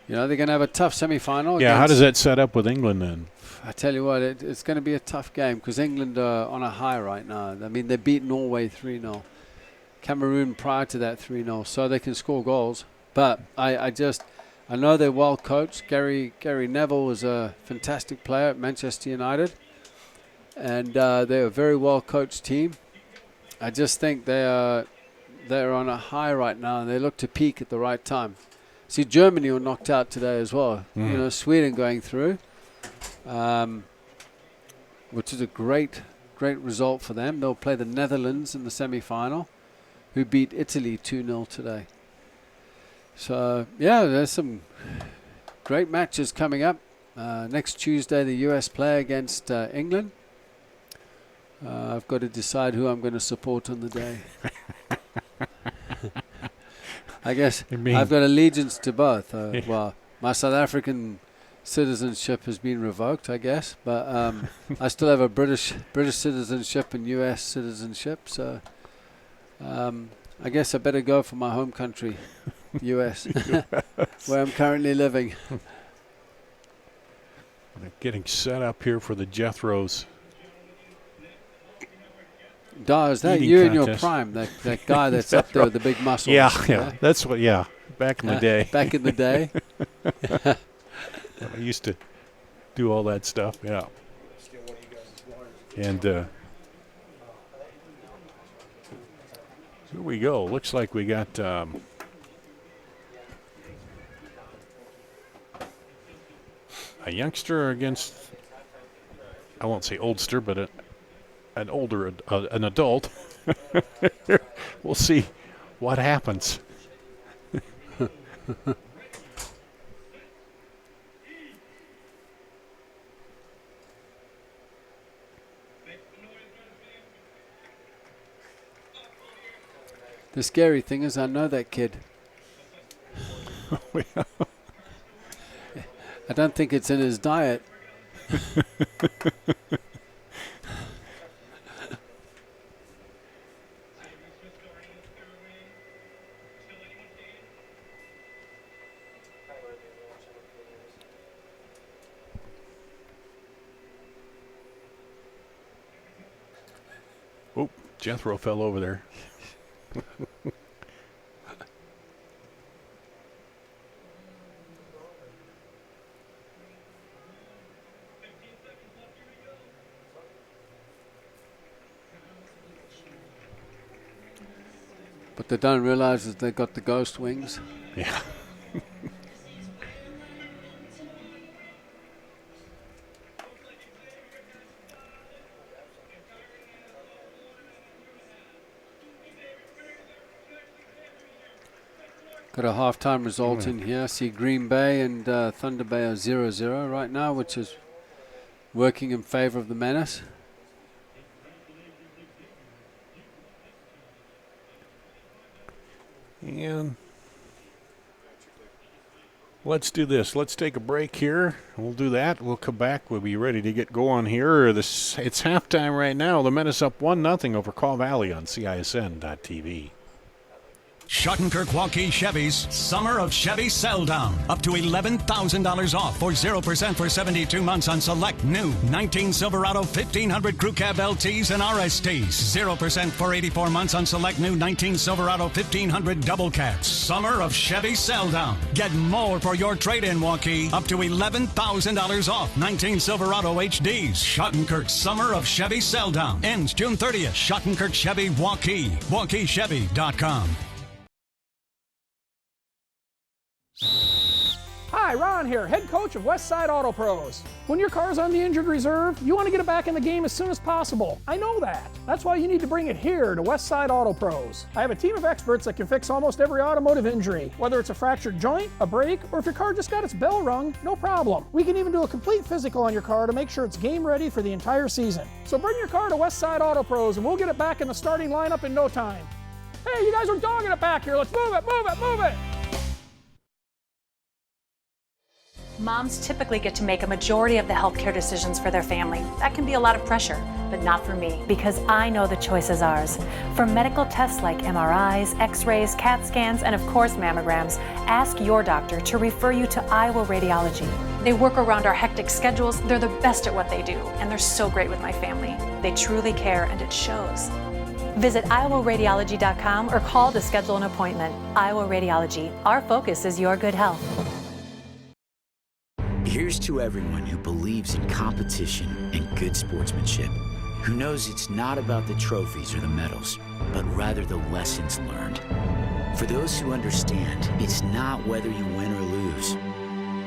You know, they're going to have a tough semi-final. Yeah, how does that set up with England then? I tell you what, it's going to be a tough game because England are on a high right now. I mean, they beat Norway 3-0. Cameroon prior to that 3-0, so they can score goals. But I know they're well coached. Gary Neville was a fantastic player at Manchester United. And they're a very well-coached team. I just think they're on a high right now, and they look to peak at the right time. See, Germany were knocked out today as well. You know, Sweden going through, which is a great result for them. They'll play the Netherlands in the semi-final, who beat Italy 2-0 today. So, yeah, there's some great matches coming up. Next Tuesday, the U.S. play against England. I've got to decide who I'm going to support on the day. I guess I've got allegiance to both. Well, my South African citizenship has been revoked, I guess, but I still have a British citizenship and U.S. citizenship. So I guess I better go for my home country, U.S., where I'm currently living. Getting set up here for the Jethro's. Is that you in your prime? That guy that's up there with the big muscles. Yeah. That's what. Yeah, back in the day. Back in the day. I used to do all that stuff. Yeah. And here we go. Looks like we got. A youngster against. I won't say oldster, but an adult. We'll see what happens. The scary thing is I know that kid. I don't think it's in his diet. Oh, Jethro fell over there. What they don't realize is they got the ghost wings. Yeah. Got a halftime result in here. See Green Bay and Thunder Bay are 0-0 right now, which is working in favor of the Menace. And let's do this. Let's take a break here. We'll do that. We'll come back. We'll be ready to get going here. It's halftime right now. The Menace up 1-0 over Kaw Valley on CISN.TV. Schottenkirk Waukee Chevy's Summer of Chevy Sell Down. Up to $11,000 off for 0% for 72 months on select new 19 Silverado 1500 Crew Cab LTs and RSTs. 0% for 84 months on select new 19 Silverado 1500 Double Cabs. Summer of Chevy Sell Down. Get more for your trade-in, Waukee. Up to $11,000 off 19 Silverado HDs. Schottenkirk Summer of Chevy Sell Down. Ends June 30th. Schottenkirk Chevy Waukee. WaukeeChevy.com. Hi, Ron here, head coach of Westside Auto Pros. When your car's on the injured reserve, you want to get it back in the game as soon as possible. I know that. That's why you need to bring it here to Westside Auto Pros. I have a team of experts that can fix almost every automotive injury. Whether it's a fractured joint, a brake, or if your car just got its bell rung, no problem. We can even do a complete physical on your car to make sure it's game ready for the entire season. So bring your car to Westside Auto Pros and we'll get it back in the starting lineup in no time. Hey, you guys are dogging it back here. Let's move it, move it, move it. Moms typically get to make a majority of the healthcare decisions for their family. That can be a lot of pressure, but not for me, because I know the choice is ours. For medical tests like MRIs, X-rays, CAT scans, and of course mammograms, ask your doctor to refer you to Iowa Radiology. They work around our hectic schedules, they're the best at what they do, and they're so great with my family. They truly care, and it shows. Visit iowaradiology.com or call to schedule an appointment. Iowa Radiology. Our focus is your good health. Here's to everyone who believes in competition and good sportsmanship, who knows it's not about the trophies or the medals, but rather the lessons learned. For those who understand, it's not whether you win or lose,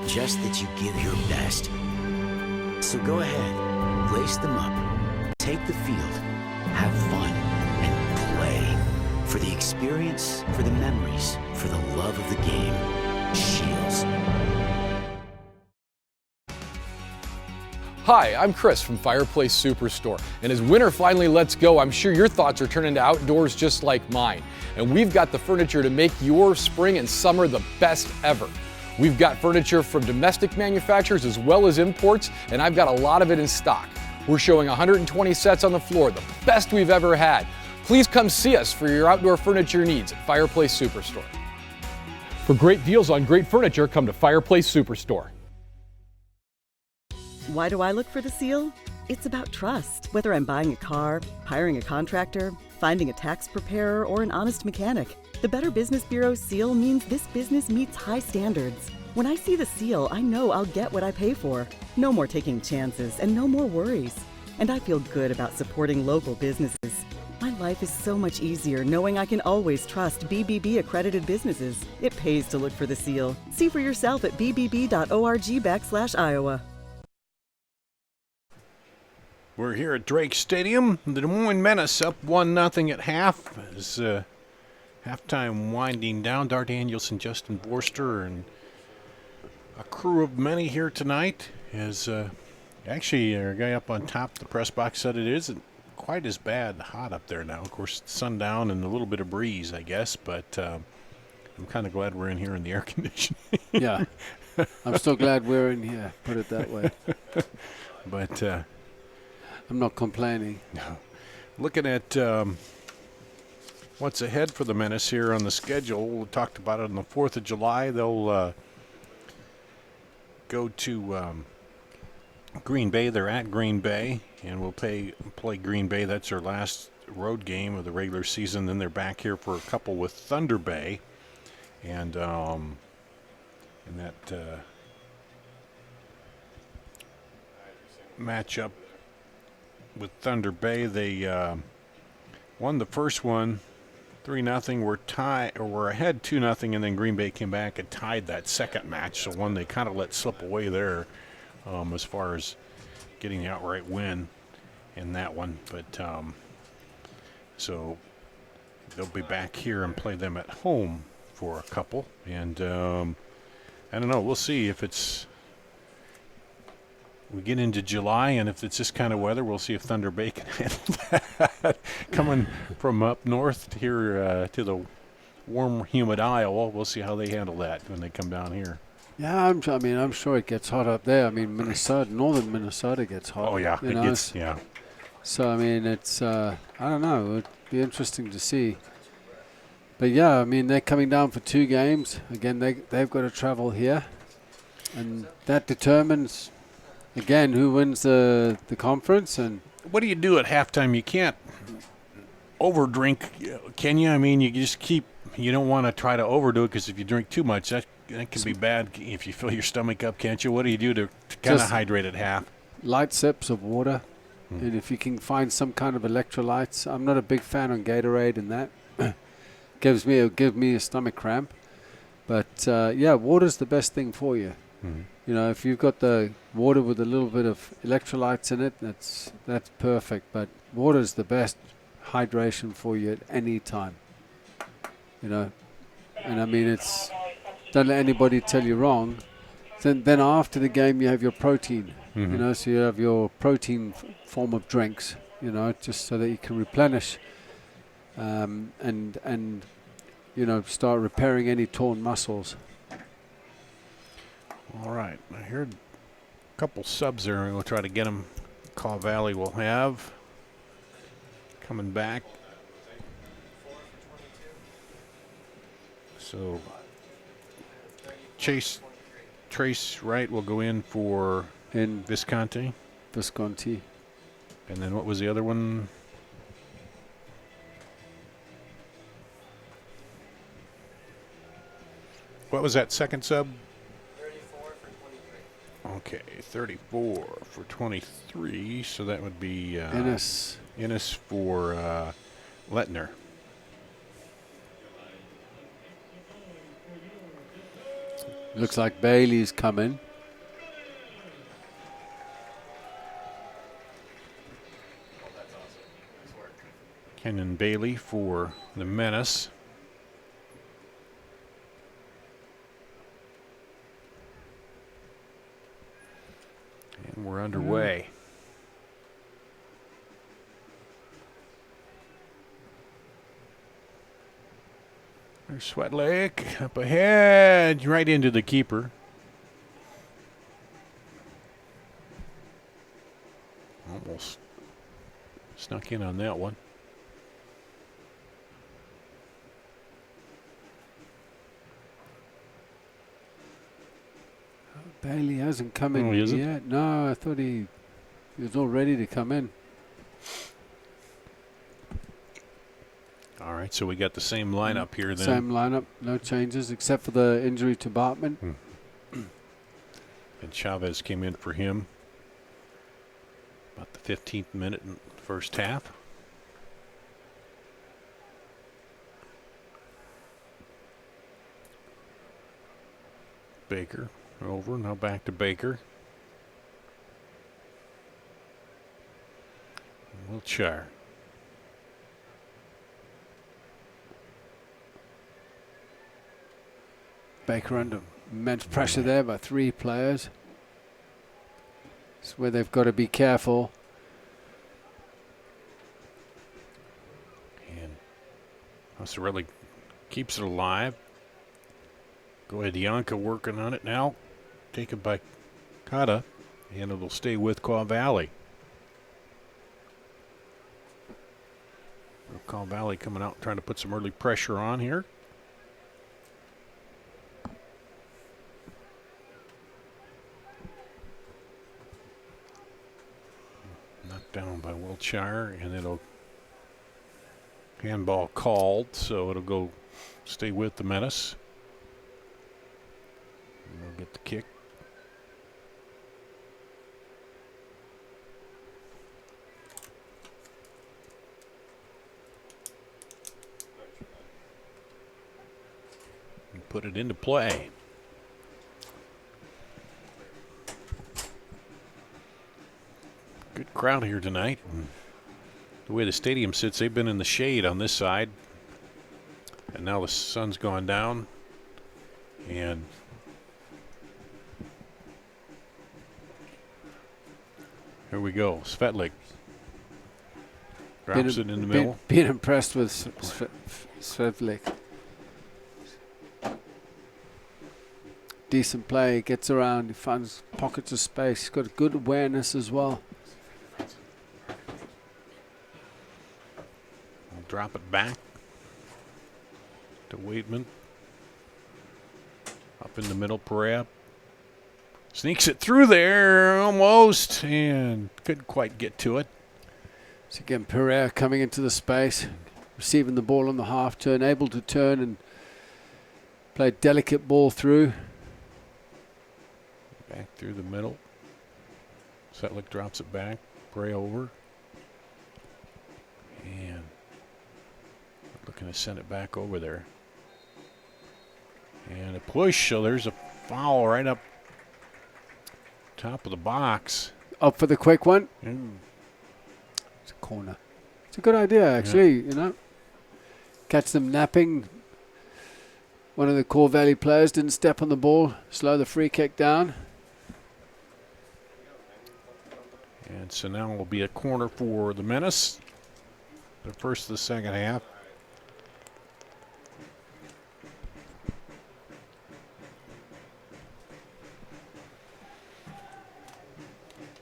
just that you give your best. So go ahead, lace them up, take the field, have fun, and play. For the experience, for the memories, for the love of the game, Shields. Hi, I'm Chris from Fireplace Superstore, and as winter finally lets go, I'm sure your thoughts are turning to outdoors just like mine. And we've got the furniture to make your spring and summer the best ever. We've got furniture from domestic manufacturers as well as imports, and I've got a lot of it in stock. We're showing 120 sets on the floor, the best we've ever had. Please come see us for your outdoor furniture needs at Fireplace Superstore. For great deals on great furniture, come to Fireplace Superstore. Why do I look for the seal? It's about trust. Whether I'm buying a car, hiring a contractor, finding a tax preparer, or an honest mechanic, the Better Business Bureau seal means this business meets high standards. When I see the seal, I know I'll get what I pay for. No more taking chances and no more worries. And I feel good about supporting local businesses. My life is so much easier knowing I can always trust BBB accredited businesses. It pays to look for the seal. See for yourself at bbb.org/Iowa. We're here at Drake Stadium. The Des Moines Menace up 1-0 at half. As halftime winding down, Dar Danielson, Justin Borster, and a crew of many here tonight. As actually, our guy up on top of the press box said it isn't quite as bad hot up there now. Of course, sundown and a little bit of breeze, I guess, but I'm kind of glad we're in here in the air conditioning. Yeah, I'm still glad we're in here, put it that way. But I'm not complaining. No. Looking at what's ahead for the Menace here on the schedule, we talked about it on the 4th of July. They'll go to Green Bay. They're at Green Bay, and we'll play Green Bay. That's their last road game of the regular season. Then they're back here for a couple with Thunder Bay, and in that matchup with Thunder Bay, they won the first one 3-0. We're ahead 2-0, and then Green Bay came back and tied that second match. So one they kind of let slip away there, as far as getting the outright win in that one. But so they'll be back here and play them at home for a couple. And I don't know. We'll see if we get into July, and if it's this kind of weather, we'll see if Thunder Bay can handle that. Coming from up north here to the warm, humid Iowa, we'll see how they handle that when they come down here. Yeah, I'm sure it gets hot up there. I mean, northern Minnesota gets hot. Oh yeah, it gets, yeah. So I mean, it's I don't know. It'd be interesting to see. But yeah, I mean, they're coming down for 2 games. Again, they've got to travel here, and that determines, again, who wins the conference. And what do you do at halftime? You can't overdrink, can you? I mean, you just you don't want to try to overdo it, because if you drink too much, that can be bad if you fill your stomach up, can't you? What do you do to kind of hydrate at half? Light sips of water, and if you can find some kind of electrolytes. I'm not a big fan on Gatorade and that. Give me a stomach cramp. But yeah, water's the best thing for you. You know, if you've got the water with a little bit of electrolytes in it, that's perfect. But water's the best hydration for you at any time. You know, and I mean, don't let anybody tell you wrong. Then after the game, you have your protein. You know, so you have your protein form of drinks. You know, just so that you can replenish, and you know, start repairing any torn muscles. All right, I heard a couple subs there, and we'll try to get them. Call Valley will have coming back. So Trace Wright will go in for Visconti. And then what was the other one? What was that second sub? 34 for 23. Okay, 34 for 23. So that would be Menace. Menace for Lettner. Looks like Bailey's coming. Kenan Bailey for the Menace. And we're underway. There's Sweat Lake up ahead, right into the keeper. Almost snuck in on that one. Bailey hasn't come in yet. No, I thought he was all ready to come in. All right, so we got the same lineup here then. Same lineup, no changes except for the injury to Bartman. And Chavez came in for him about the 15th minute in the first half. Baker over, now back to Baker. Wiltshire. Baker under immense pressure there by 3 players. It's where they've got to be careful. And Massarelli keeps it alive. Go ahead, Yanka working on it now. Taken by Kata, and it'll stay with Kaw Valley. Kaw Valley coming out trying to put some early pressure on here. Knocked down by Wiltshire, and it'll handball called, so it'll go stay with the Menace. And they'll get the kick. put it into play. Good crowd here tonight. And the way the stadium sits, they've been in the shade on this side. And now the sun's gone down. And here we go. Svetlik drops it in the middle. Being impressed with Svetlik. Decent play, gets around, he finds pockets of space. He's got good awareness as well. I'll drop it back to Waitman. Up in the middle, Perea sneaks it through there almost and couldn't quite get to it. So again, Perea coming into the space, receiving the ball on the half turn, able to turn and play a delicate ball through. Back through the middle. Svetlik drops it back. Perea over. And looking to send it back over there. And a push, so there's a foul right up top of the box. Up for the quick one. Mm. It's a corner. It's a good idea, actually, you know. Catch them napping. One of the Core Valley players didn't step on the ball, slow the free kick down. And so now will be a corner for the Menace. The first of the second half.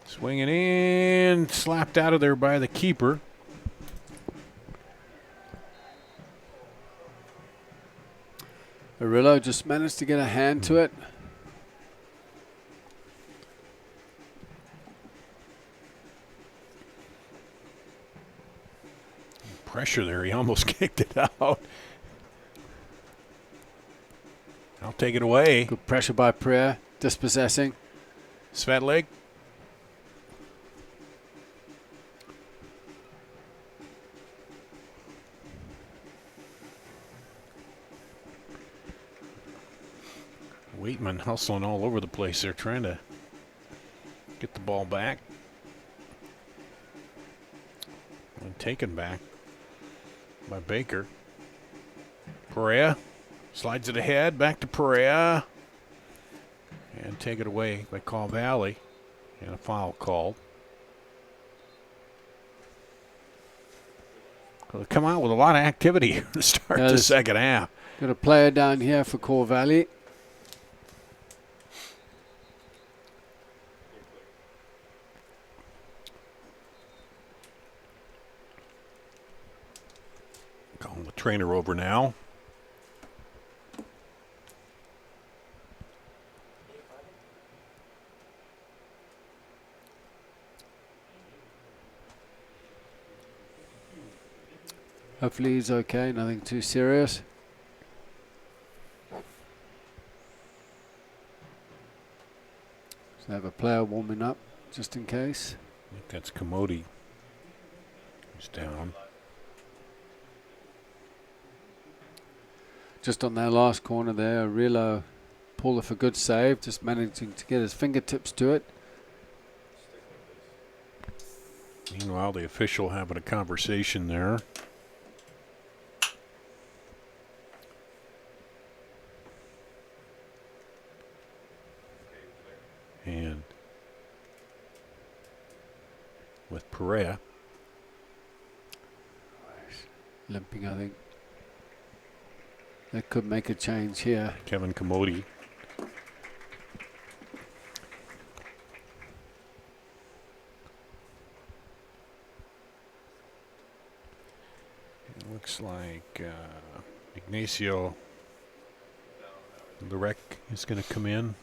Swinging in, slapped out of there by the keeper. Arillo just managed to get a hand to it. Pressure there, he almost kicked it out. I'll take it away. Good pressure by Perea, dispossessing. Svetlik. Waitman hustling all over the place. They're trying to get the ball back. And taken back by Baker. Perea slides it ahead, back to Perea. And take it away by Call Valley. And a foul called. They'll come out with a lot of activity here to start the second half. Got a player down here for Core Valley. Calling the trainer over now. Hopefully he's okay, nothing too serious. So they have a player warming up just in case. I think that's Commodi. He's down. Just on that last corner there, Arillo pulled off a good save, just managing to get his fingertips to it. Meanwhile, the official having a conversation there. And with Perea. Limping, I think. That could make a change here. Kevin Commodi. It looks like Ignacio Lurek is going to come in.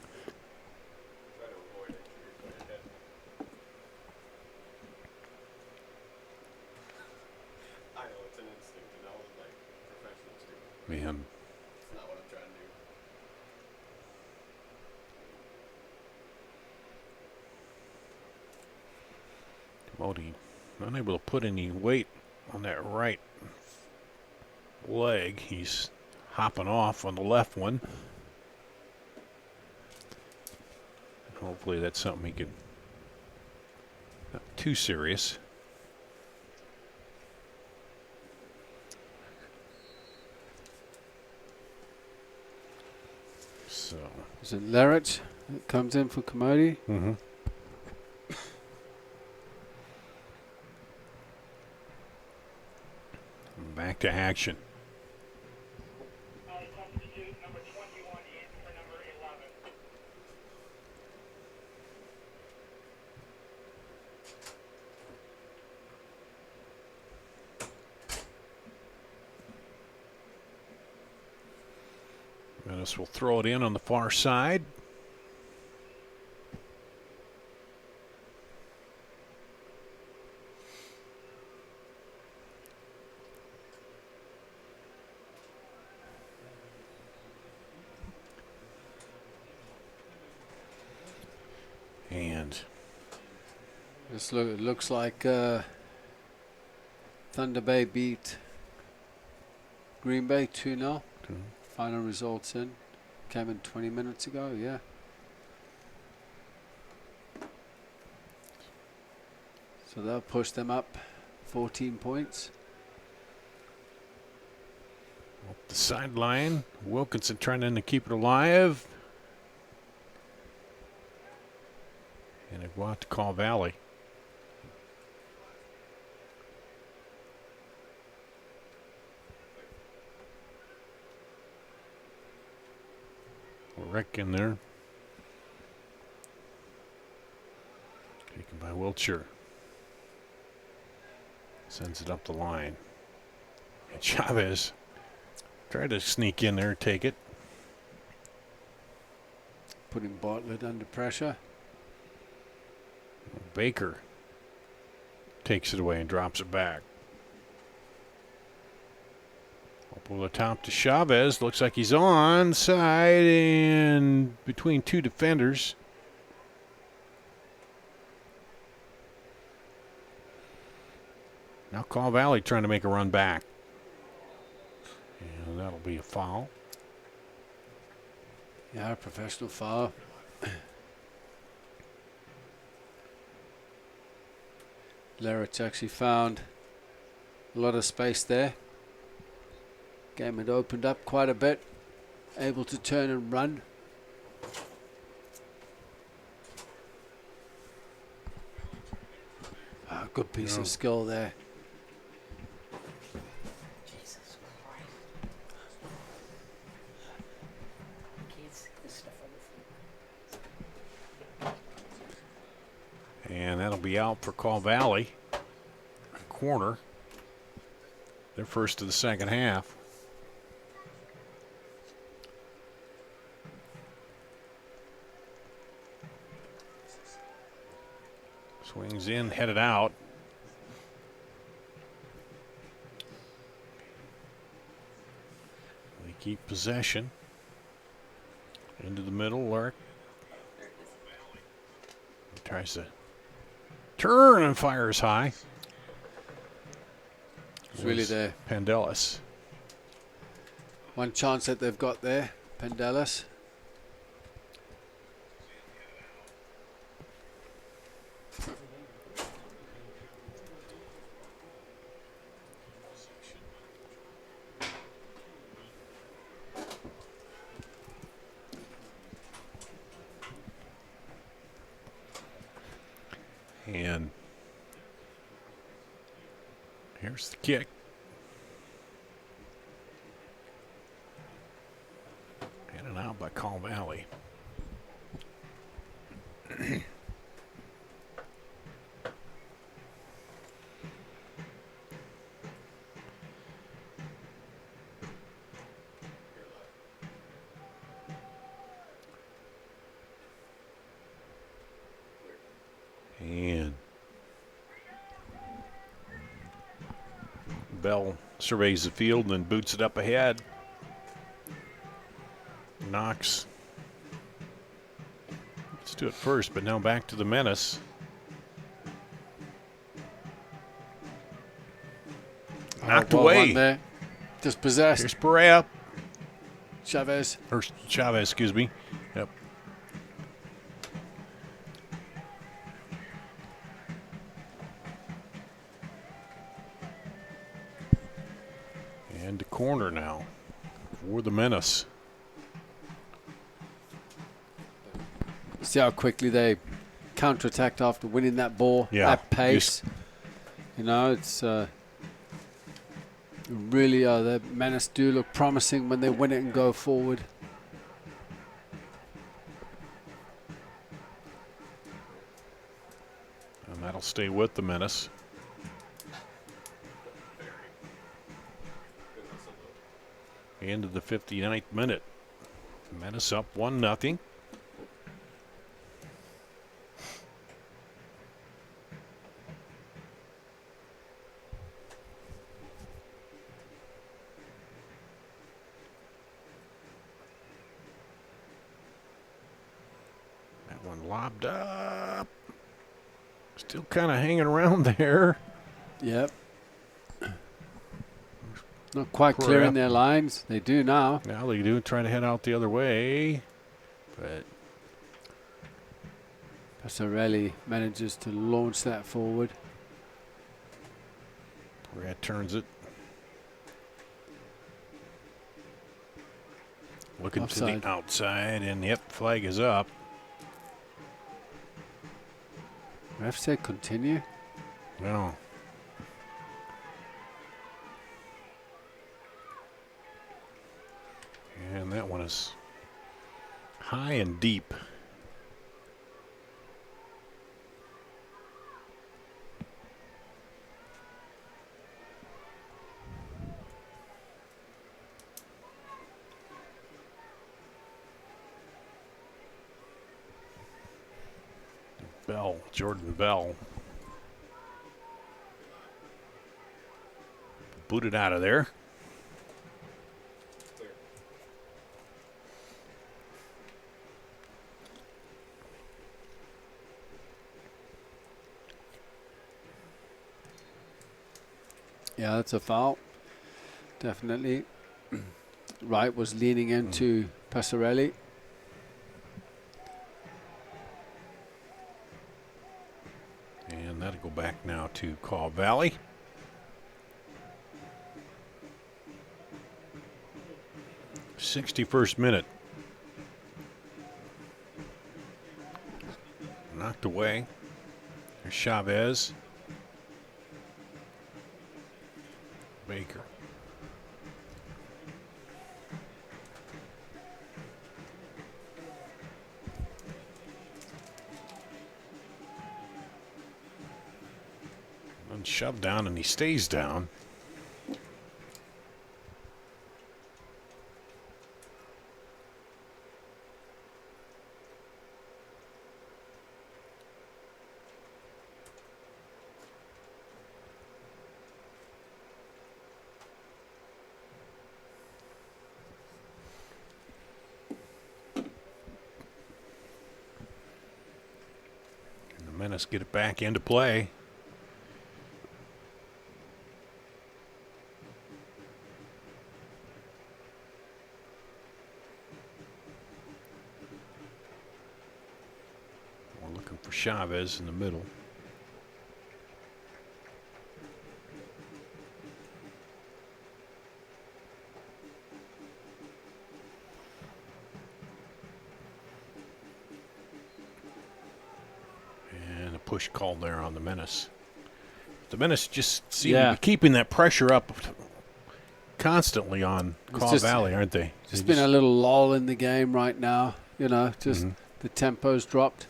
Man. It's not what I'm trying to do. Commodi unable to put any weight on that right leg. He's hopping off on the left one. Hopefully that's something he can, not too serious. So is it Larrett that comes in for Commodity? Mm-hmm. Back to action. Menace will throw it in on the far side. And This looks like Thunder Bay beat Green Bay 2-0. Final results in. Came in 20 minutes ago, yeah. So they'll push them up 14 points. up the sideline. Wilkinson trying to keep it alive. And it go out to Call Valley. Rick in there. Taken by Wiltshire. Sends it up the line. And Chavez tried to sneak in there, take it. Putting Bartlett under pressure. Baker takes it away and drops it back. Over the top to Chavez. Looks like he's onside and between two defenders. Now Call Valley trying to make a run back. And that'll be a foul. Yeah, a professional foul. Larrett's actually found a lot of space there. Game had opened up quite a bit. Able to turn and run. Good piece of skill there. Jesus Christ. I can't see this stuff on the field. And that'll be out for Call Valley. Corner. They're first of the second half. Swings in, headed out. They keep possession. Into the middle, Lurk. He tries to turn and fires high. It's really there. Pandelis. One chance that they've got there, Pandelis. And here's the kick. In and out by Call Valley. And Bell surveys the field and then boots it up ahead. Knox. Let's do it first, but now back to the Menace. Knocked Well, away. one there. Just possessed. Here's Perea. Chavez. Or Chavez, excuse me. Yep. And the corner now for the Menace. See how quickly they counterattacked after winning that ball at pace. You know, it's really the Menace do look promising when they win it and go forward. And that'll stay with the Menace. End of the 59th minute. Menace up 1-0. That one lobbed up. Still kind of hanging around there. Yep. Not quite clearing their lines. They do now. Now they do try to head out the other way. But Passarelli manages to launch that forward. Brad turns it. Looking Offside. to the outside, and yep, flag is up. Ref said continue. No. And that one is high and deep. Bell, Jordan Bell. Booted out of there. Yeah, that's a foul. Definitely. Wright was leaning into Passarelli. And that'll go back now to Caw Valley. '61st minute. Knocked away. There's Chavez. Baker. And shoved down, and he stays down. Menace get it back into play. We're looking for Chavez in the middle. Push called there on the Menace. The Menace just seem to be keeping that pressure up constantly on Caw Valley, aren't they? Just been a little lull in the game right now. You know, just the tempo's dropped.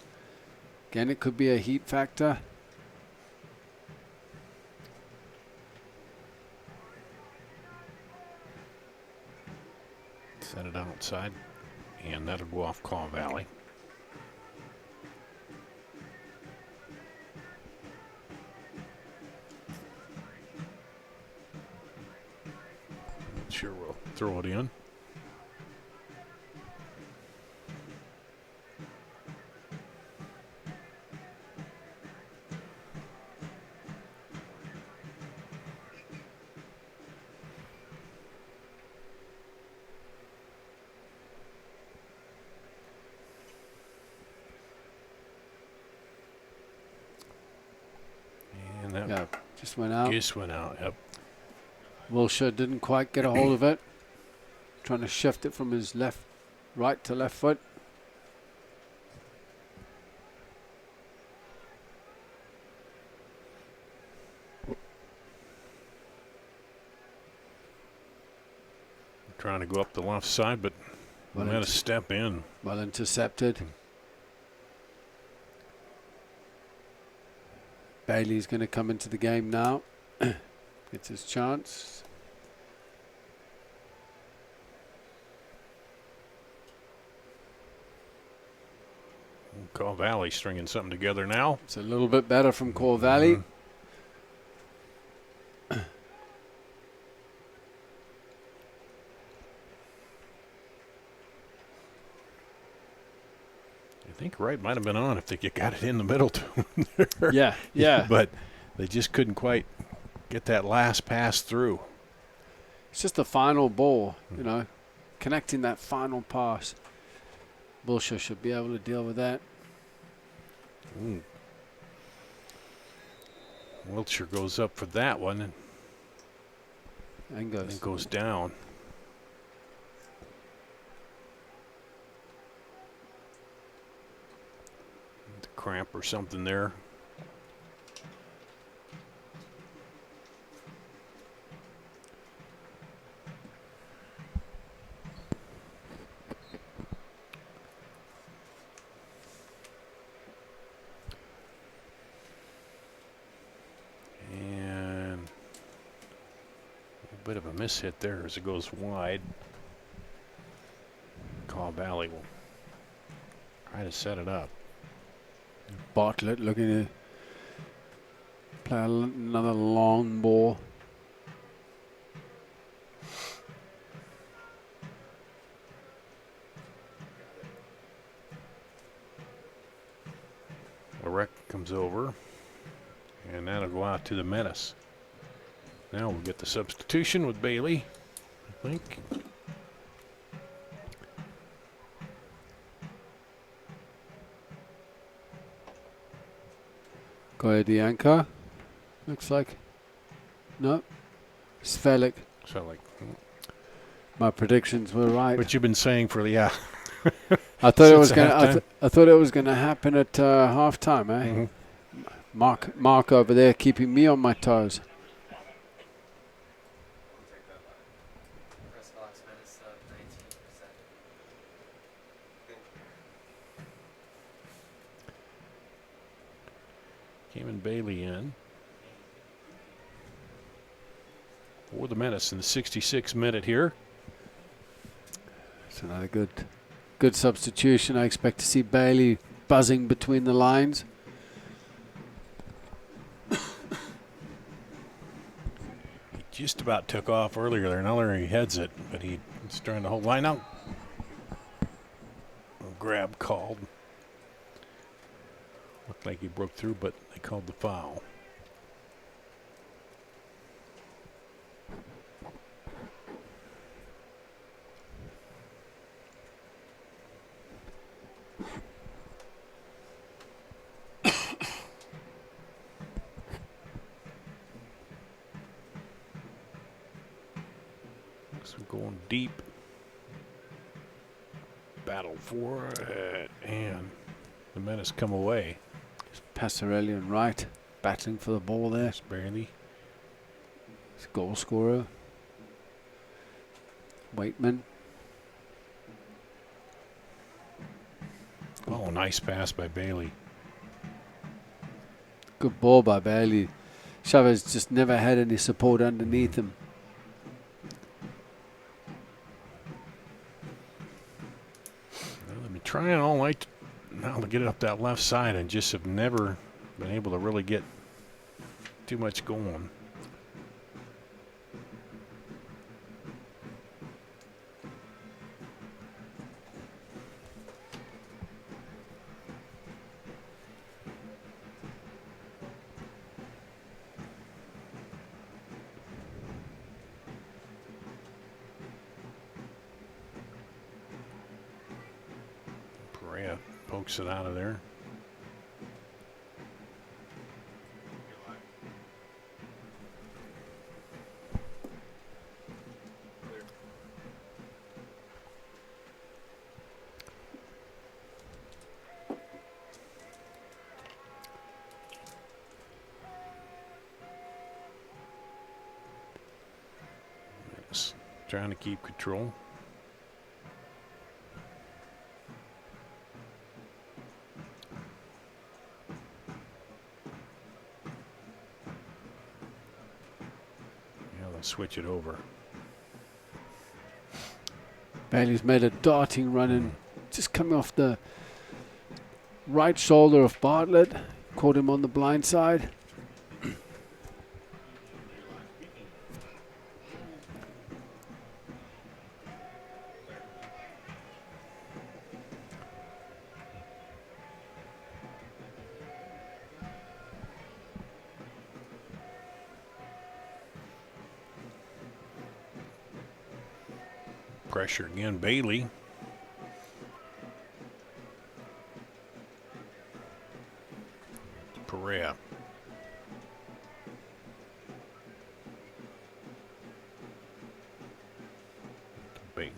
Again, it could be a heat factor. Set it outside, and that'll go off Caw Valley. Sure, we'll throw it in. Yeah, just went out. Just went out, yep. Wilshire didn't quite get a hold of it. Trying to shift it from his right to left foot. Trying to go up the left side, but had to step in. Well intercepted. Bailey's going to come into the game now. Gets his chance. Call Valley stringing something together now. It's a little bit better from Core Valley. I think Wright might have been on if they got it in the middle too. Yeah. But they just couldn't quite get that last pass through. It's just the final ball, you know, connecting that final pass. Wilshire should be able to deal with that. Wiltshire goes up for that one and goes down. The cramp or something there. Bit of a mishit there as it goes wide. Caw Valley will try to set it up. Bartlett looking to play another long ball. Lorette comes over, and that'll go out to the Menace. Now we'll get the substitution with Bailey, I think. Goyadianka, looks like. No. Svelik. My predictions were right. What you've been saying for I thought it was going. I thought it was going to happen at halftime. Mark over there keeping me on my toes. Cayman Bailey in for the Menace in the 66th minute here. It's another good substitution. I expect to see Bailey buzzing between the lines. He just about took off earlier there. Now he heads it, but he's trying to hold line out. Grab called. Looked like he broke through, but they called the foul. So going deep. Battle for it, and the Menace come away. Passarelli and Wright battling for the ball there. Just barely. It's a goal scorer. Waitman. Oh, nice pass by Bailey. Good ball by Bailey. Chavez just never had any support underneath him. Well, they've been trying all night now to get it up that left side and just have never been able to really get too much going. Pokes it out of there. trying to keep control. Yeah, they'll switch it over. Bailey's made a darting run in, just coming off the right shoulder of Bartlett. Caught him on the blind side. Pressure again, Bailey. Perea. Bailey.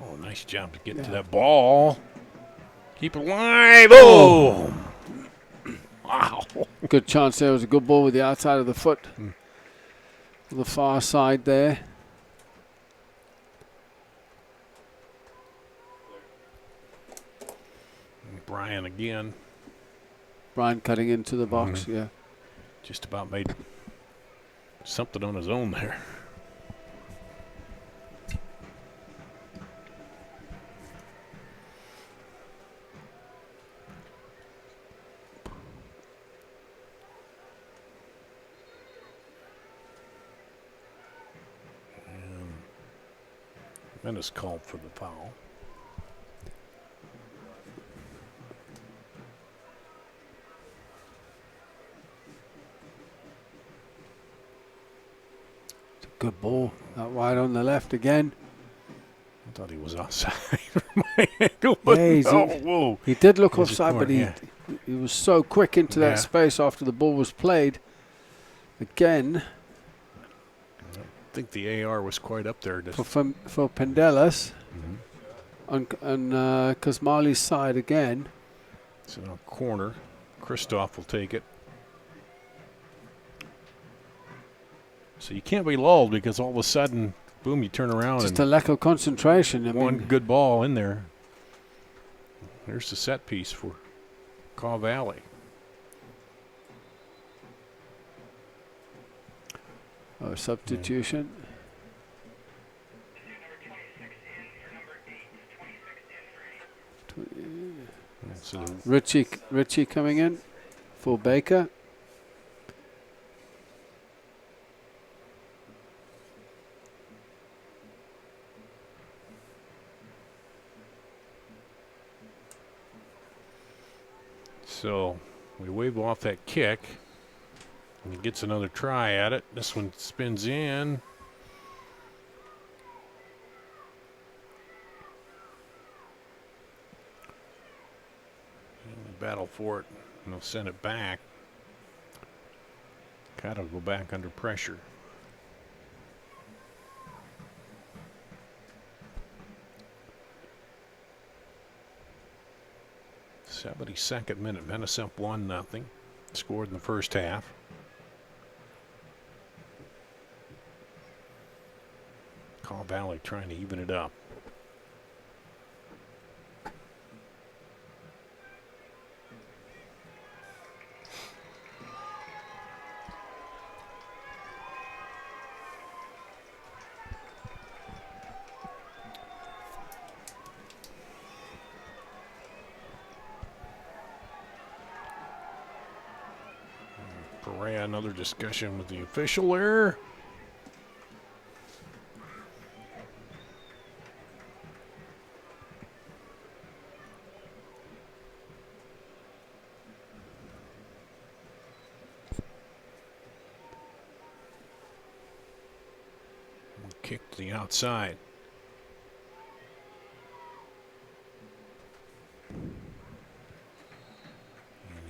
Oh, nice jump to get to that ball. Keep it alive. Oh! Wow. Good chance there. Was a good ball with the outside of the foot. The far side there. Brian again. Brian cutting into the box, yeah. Just about made something on his own there. Menace called for the foul. It's a good ball. That wide on the left again. I thought he was offside. My ankle, but whoa. He did look offside, but he was so quick into that space after the ball was played. Again. I think the AR was quite up there. For Pendelis. On Kosmali's side again. So corner. Christoph will take it. So you can't be lulled because all of a sudden, boom, you turn around. Just a lack of concentration. One good ball in there. There's the set piece for Caw Valley. Oh, substitution. Richie coming in for Baker. So we wave off that kick. And he gets another try at it. This one spins in. And they battle for it, and they'll send it back. Got to go back under pressure. '72nd minute, Menace up 1-0. Scored in the first half. Caw Valley trying to even it up. Perea, another discussion with the official there. Kick to the outside. And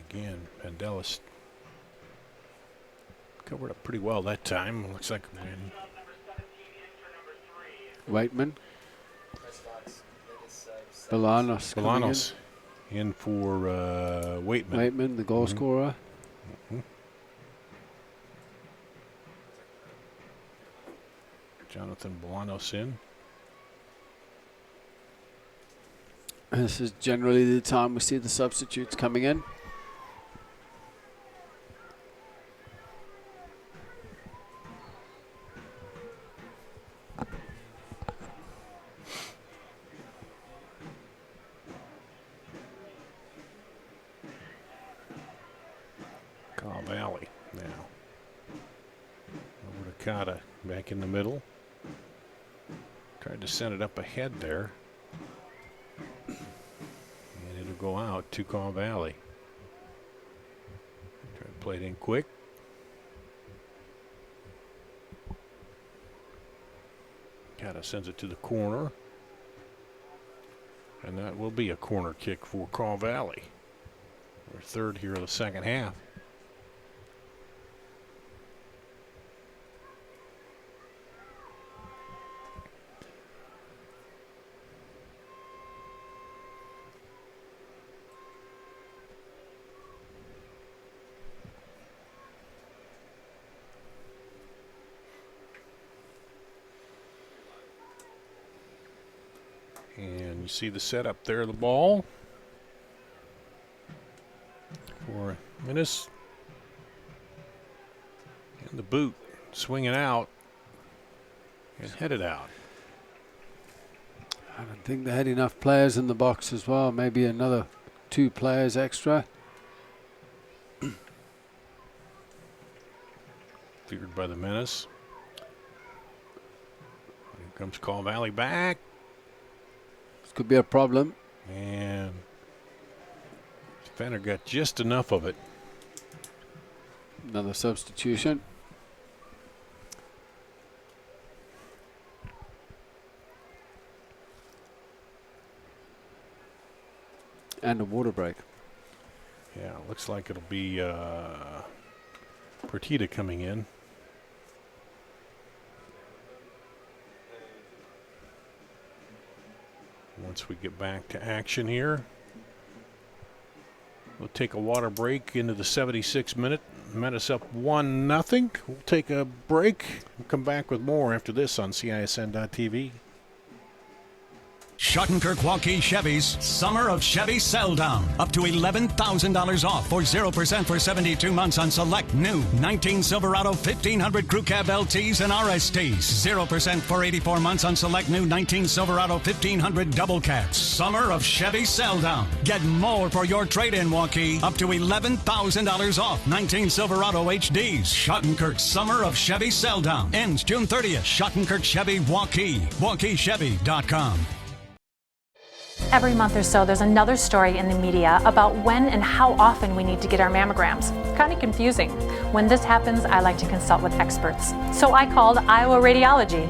again, Pendelis covered up pretty well that time. Looks like Waitman. Bolanos. Bolanos in for Waitman. Waitman, the goal scorer. Jonathan Bolanos in. This is generally the time we see the substitutes coming in. Caw Valley now. Over to Cotta, back in the middle. Tried to send it up ahead there. And it'll go out to Caw Valley. Try to play it in quick. Cotta sends it to the corner. And that will be a corner kick for Caw Valley. Their third here of the second half. And you see the setup there, the ball for Menace. And the boot swinging out and headed out. I don't think they had enough players in the box as well. Maybe another 2 players extra. Cleared by the Menace. Here comes Caw Valley back. This could be a problem. And Fenner got just enough of it. Another substitution. And a water break. Yeah, looks like it'll be Pertita coming in. Once we get back to action here, we'll take a water break into the 76th minute. Menace up 1-0. We'll take a break. We'll come back with more after this on CISN.TV. Schottenkirk Waukee Chevy's Summer of Chevy Sell Down. Up to $11,000 off for 0% for 72 months on select new 19 Silverado 1500 Crew Cab LTs and RSTs. 0% for 84 months on select new 19 Silverado 1500 Double Cabs. Summer of Chevy Sell Down. Get more for your trade-in, Waukee. Up to $11,000 off 19 Silverado HDs. Schottenkirk Summer of Chevy Sell Down. Ends June 30th. Schottenkirk Chevy Waukee. WaukeeChevy.com. Every month or so, there's another story in the media about when and how often we need to get our mammograms. Kind of confusing. When this happens, I like to consult with experts. So I called Iowa Radiology.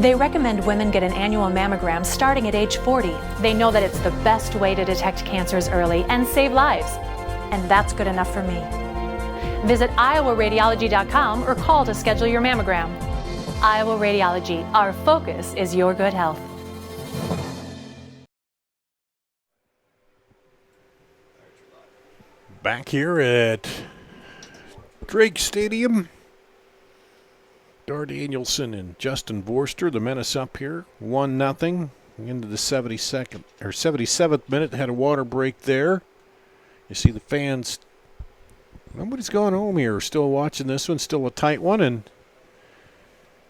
They recommend women get an annual mammogram starting at age 40. They know that it's the best way to detect cancers early and save lives. And that's good enough for me. Visit iowaradiology.com or call to schedule your mammogram. Iowa Radiology. Our focus is your good health. Back here at Drake Stadium. Dar Danielson and Justin Vorster, the Menace up here, 1-0 into the 72nd or 77th minute. Had a water break there. You see the fans. Nobody's gone home here. Still watching this one. Still a tight one, and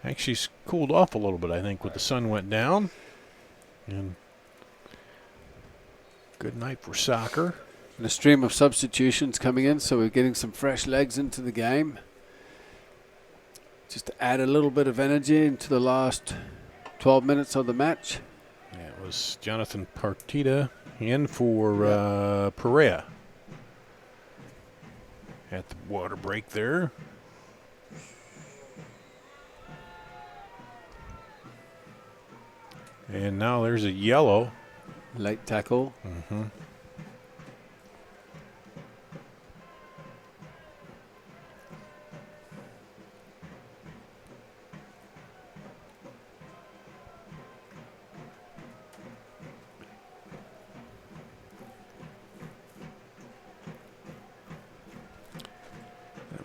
actually cooled off a little bit, I think, when the sun went down. And good night for soccer. And a stream of substitutions coming in, so we're getting some fresh legs into the game. Just to add a little bit of energy into the last 12 minutes of the match. Yeah, it was Jonathan Partita in for Perea at the water break there. And now there's a yellow. Late tackle. Mm-hmm.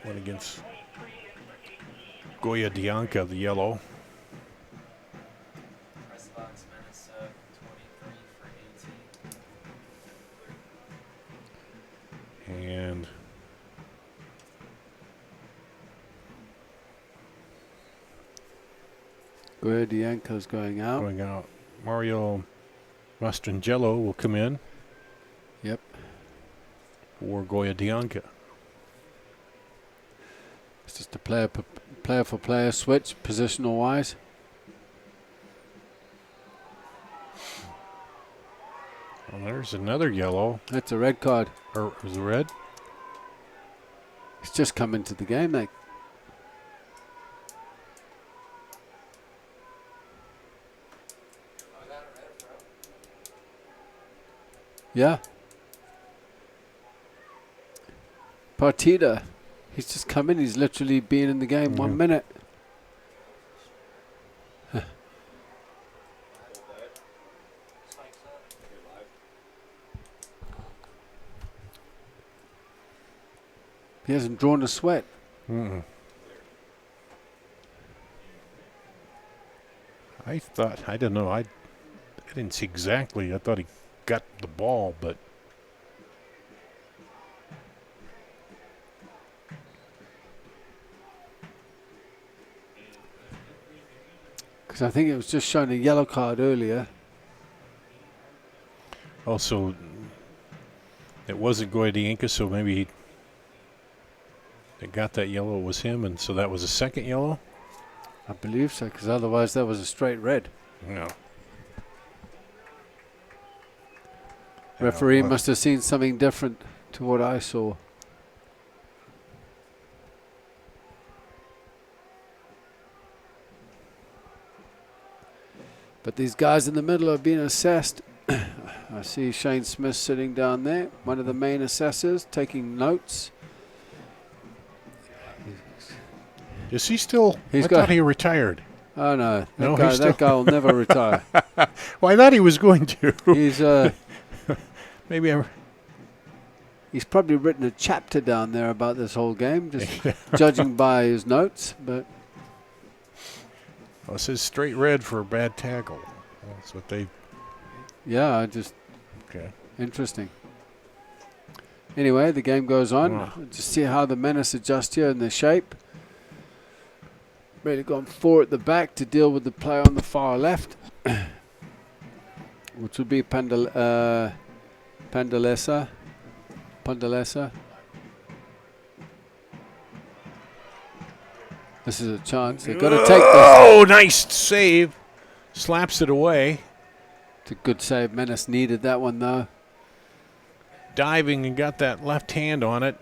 Went against Goya Dianca, the yellow. Press box, Menace, 23 for 18. And Goya Dianco's going out. going out. Mario Mastrangelo will come in Yep. for Goya Dianca. It's just a player for player switch, positional wise. Well, there's another yellow. That's a red card. Or was it red? He's just come into the game. Yeah. Partida. He's just come in. He's literally been in the game 1 minute. He hasn't drawn a sweat. I don't know. I didn't see exactly. I thought he got the ball, but Because I think it was just showing a yellow card earlier. also it wasn't Goya Dianca, so maybe they got that yellow was him, and so that was a second yellow. I believe so, because otherwise that was a straight red. No. Referee must have seen something different to what I saw. But these guys in the middle are being assessed. I see Shane Smith sitting down there, one of the main assessors, taking notes. Is he still? I got- thought he retired. Oh no, No, he's that guy will never retire. Well, I thought he was going to. He's Maybe he's probably written a chapter down there about this whole game, just judging by his notes. But it says straight red for a bad tackle. That's what they. yeah, I just Okay. interesting. Anyway, the game goes on. Wow. Just see how the Menace adjust here in the shape. Really gone four at the back to deal with the player on the far left, which would be Pandalesa. This is a chance. They've got to take this. Oh, nice save. Slaps it away. It's a good save. Menace needed that one, though. Diving and got that left hand on it.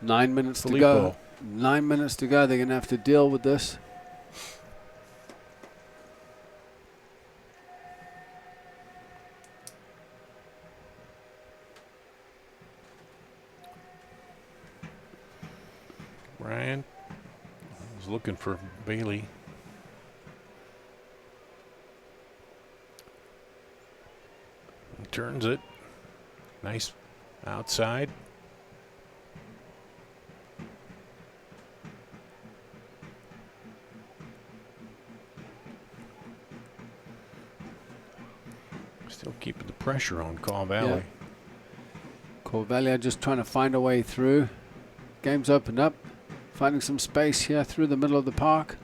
9 minutes to Filippo. go. 9 minutes to go. They're going to have to deal with this. Ryan was looking for Bailey. He turns it. Nice outside. Still keeping the pressure on Caw Valley. Corvallia just trying to find a way through. Game's opened up. Finding some space here through the middle of the park.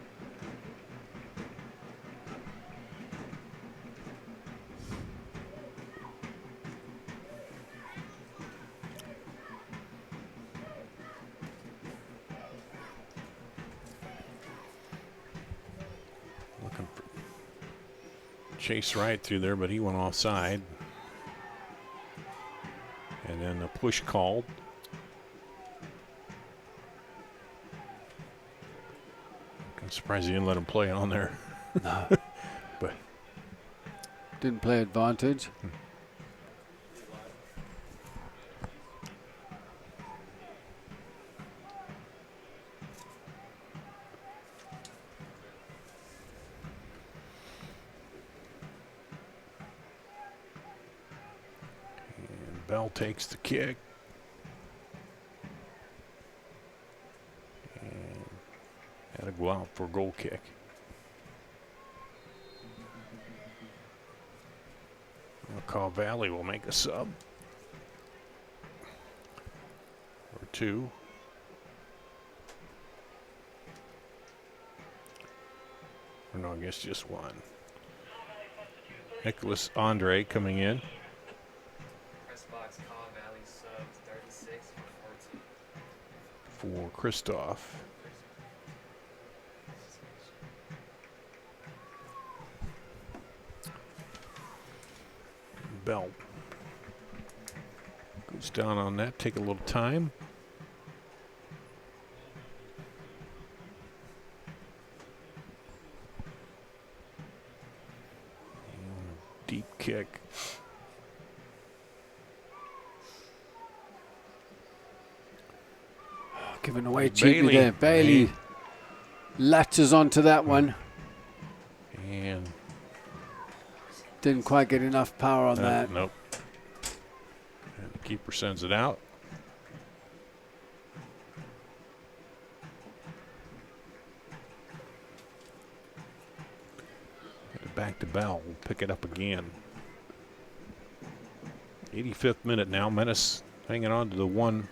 Looking for Chase right through there, but he went offside. And then a push called. I'm surprised he didn't let him play on there. No. But Didn't play advantage. and Bell takes the kick. Got to go out for a goal kick. Call Valley will make a sub. Or two. Or no, I guess just one. Nicholas Andre coming in. Press box, Call Valley sub 36 for 14. For Christoph. Bell goes down on that. Take a little time. Deep kick. Giving away cheaply there. Bailey latches onto that one. And didn't quite get enough power on that. Nope. And the keeper sends it out. Back to Bell. We'll pick it up again. 85th minute now. Menace hanging on to the 1-0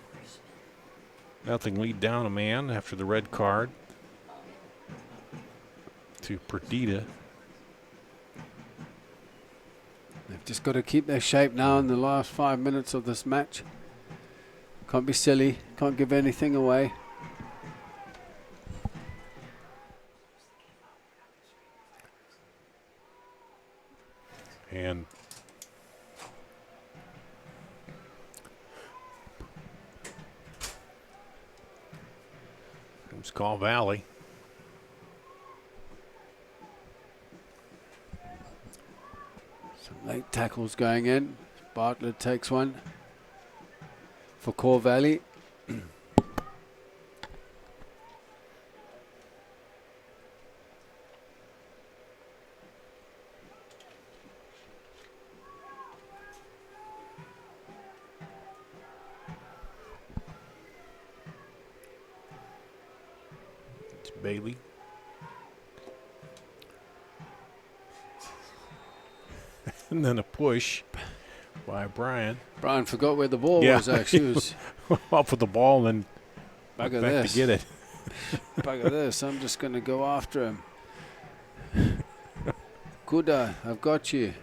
lead, down a man after the red card to Perdita. They've just got to keep their shape now in the last 5 minutes of this match. Can't be silly. Can't give anything away. And comes Call Valley. Some late tackles going in. Bartlett takes one for Core Valley. Bailey. And then a push by Brian. Brian forgot where the ball was actually. He was off with the ball and then back this. to get it. Bugger this. I'm just going to go after him. Good, I've got you.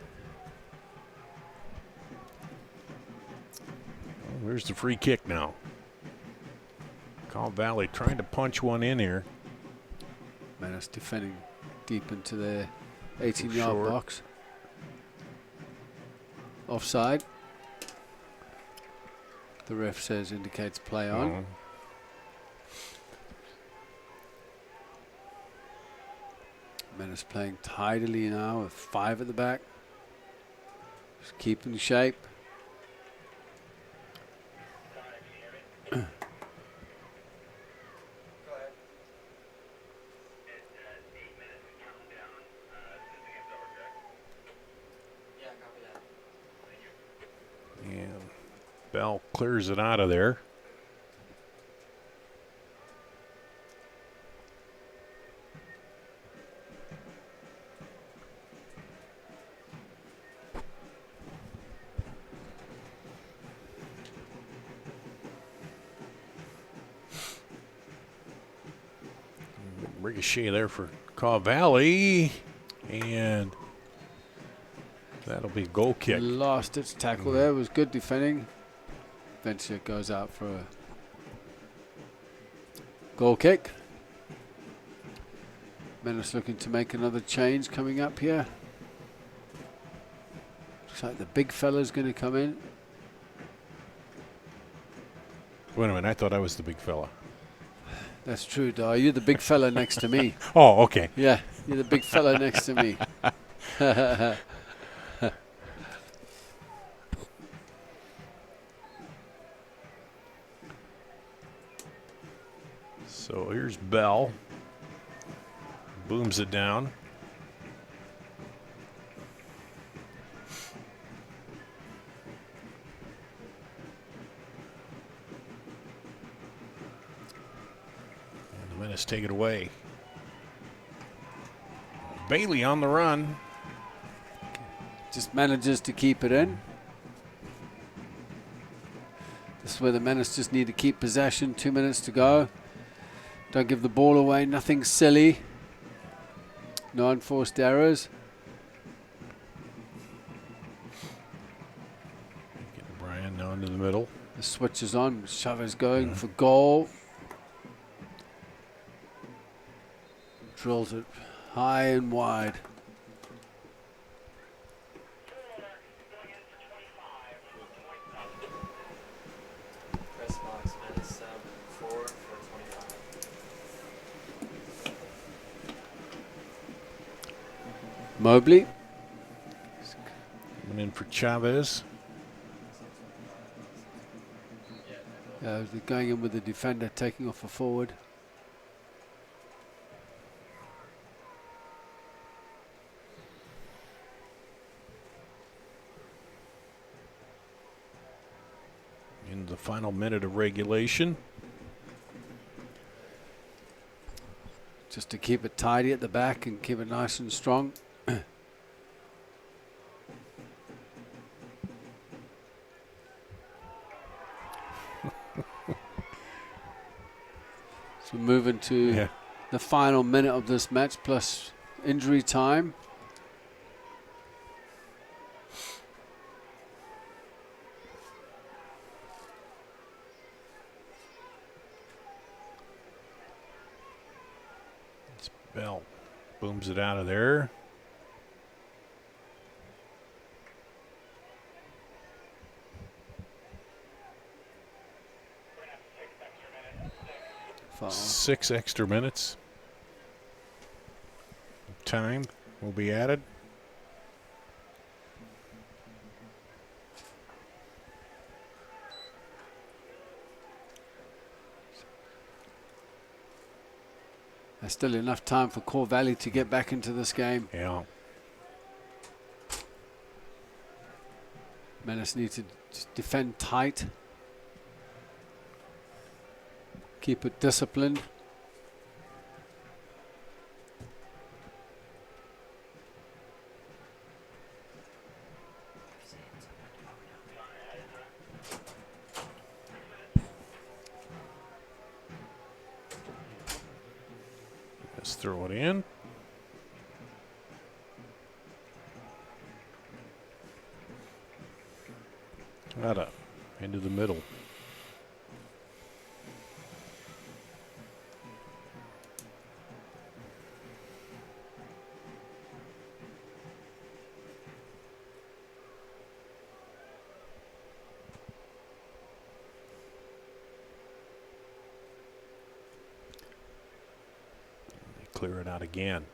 Well, where's the free kick now? Call Valley trying to punch one in here. Menace defending deep into their 18-yard box. Offside. The ref says indicates play on. Menace playing tidily now with 5 at the back. Just keeping shape. Bell clears it out of there. Ricochet there for Caw Valley, and that'll be a goal kick. Lost its tackle there. Was good defending. Eventually it goes out for a goal kick. Menace looking to make another change coming up here. Looks like the big fella's going to come in. Wait a minute, I thought I was the big fella. That's true, Dar. You're the big fella next to me. Oh, okay. Yeah, you're the big fella next to me. So here's Bell. Booms it down. And the Menace take it away. Bailey on the run. Just manages to keep it in. This is where the Menace just need to keep possession. 2 minutes to go. Don't give the ball away. Nothing silly. No unforced errors. Getting Brian now into the middle. The switch is on. Chavez going for goal. Drills it high and wide. Press box, Menace 4 for 25. Mobley. Coming in for Chavez. They're going in with the defender, taking off a forward. In the final minute of regulation. Just to keep it tidy at the back and keep it nice and strong. So moving to the final minute of this match plus injury time. It's Bell. Booms it out of there. Foul. 6 extra minutes. Time will be added. There's still enough time for Core Valley to get back into this game. Yeah. Menace need to just defend tight. Keep it disciplined. Let's throw it in. Out up into the middle. Clear it out again.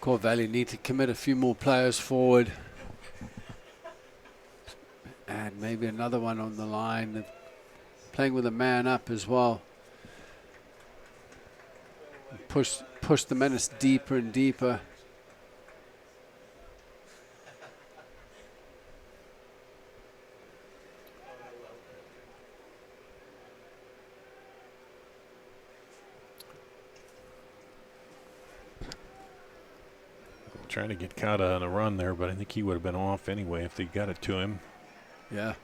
Core Valley need to commit a few more players forward. And maybe another one on the line. They're playing with a man up as well. Push the Menace deeper and deeper. Trying to get Kata on a run there, but I think he would have been off anyway if they got it to him. Yeah.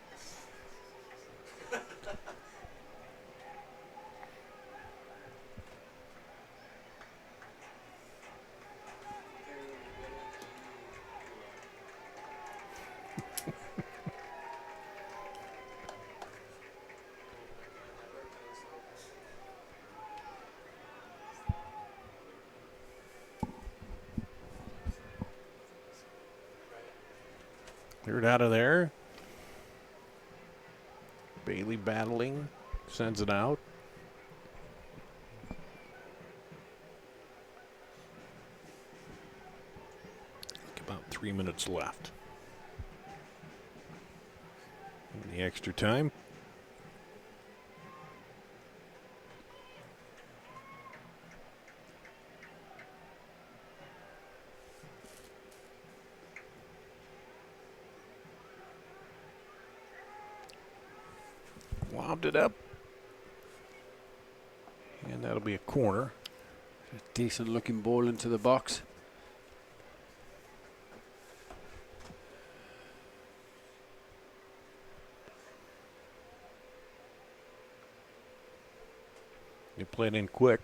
Cleared out of there. Bailey battling, sends it out. About 3 minutes left. In the extra time. lobbed it up. And that'll be a corner. A decent looking ball into the box. You play it in quick.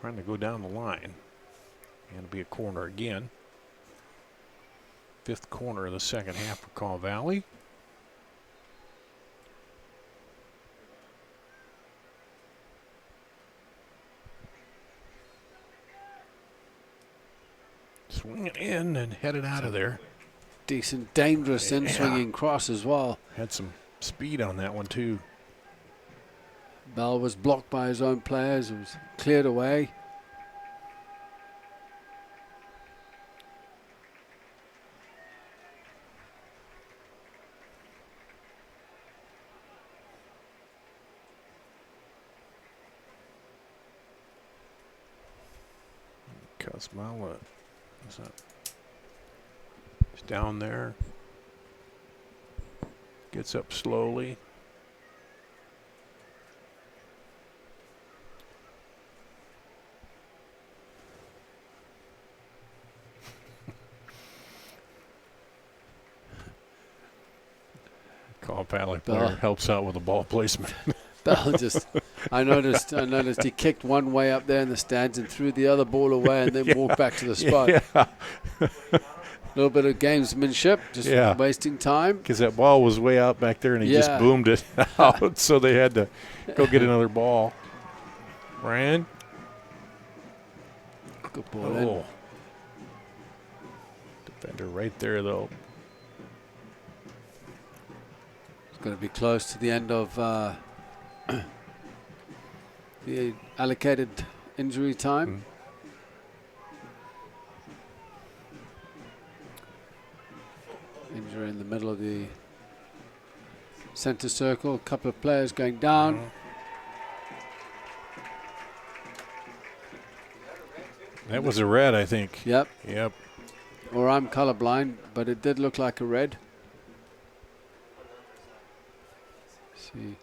Trying to go down the line. And it'll be a corner again. 5th corner of the second half for Kaw Valley. Swing it in and head it out of there. Decent, dangerous in-swinging cross as well. Had some speed on that one too. Bell was blocked by his own players. It was cleared away. Cosmala is that? He's down there. Gets up slowly. Kaw Valley player helps out with the ball placement. Bell just, I noticed he kicked one way up there in the stands and threw the other ball away and then walked back to the spot. A little bit of gamesmanship, just wasting time. Because that ball was way out back there and he just boomed it out, so they had to go get another ball. Ryan. Good ball in. Defender right there, though. It's going to be close to the end of the allocated injury time. Injury in the middle of the center circle. A couple of players going down. That was a red, I think. Yep. Yep. Or I'm colorblind, but it did look like a red. See.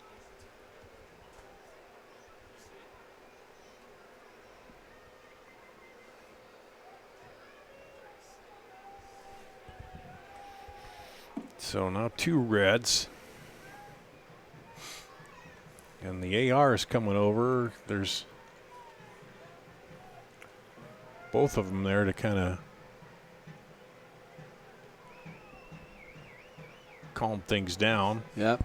So now 2 reds. And the AR is coming over. There's both of them there to kind of calm things down. Yep.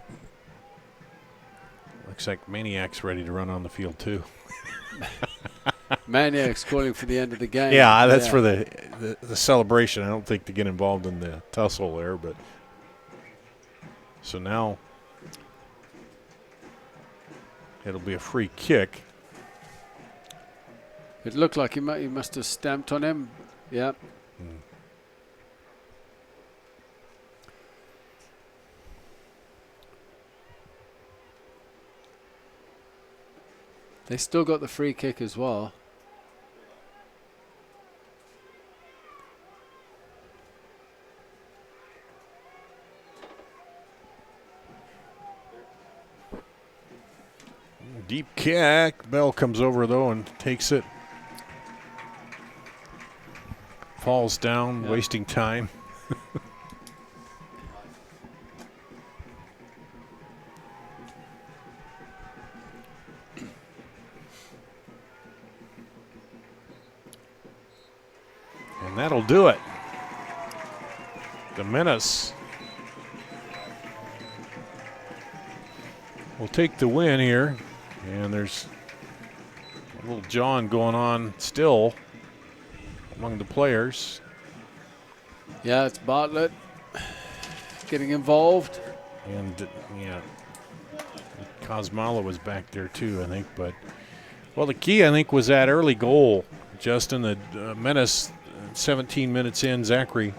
Looks like Maniac's ready to run on the field too. Maniac's calling for the end of the game. Yeah, that's for the celebration. I don't think to get involved in the tussle there, but so now it'll be a free kick. It looked like he must have stamped on him. Yep. They still got the free kick as well. Deep kick. Bell comes over, though, and takes it. Falls down, wasting time. And that'll do it. The Menace will take the win here. And there's a little jawing going on still among the players. Yeah, it's Bartlett getting involved. And, yeah, Kosmala was back there too, I think. But, well, the key, I think, was that early goal. Justin, the Menace, 17 minutes in, Zachary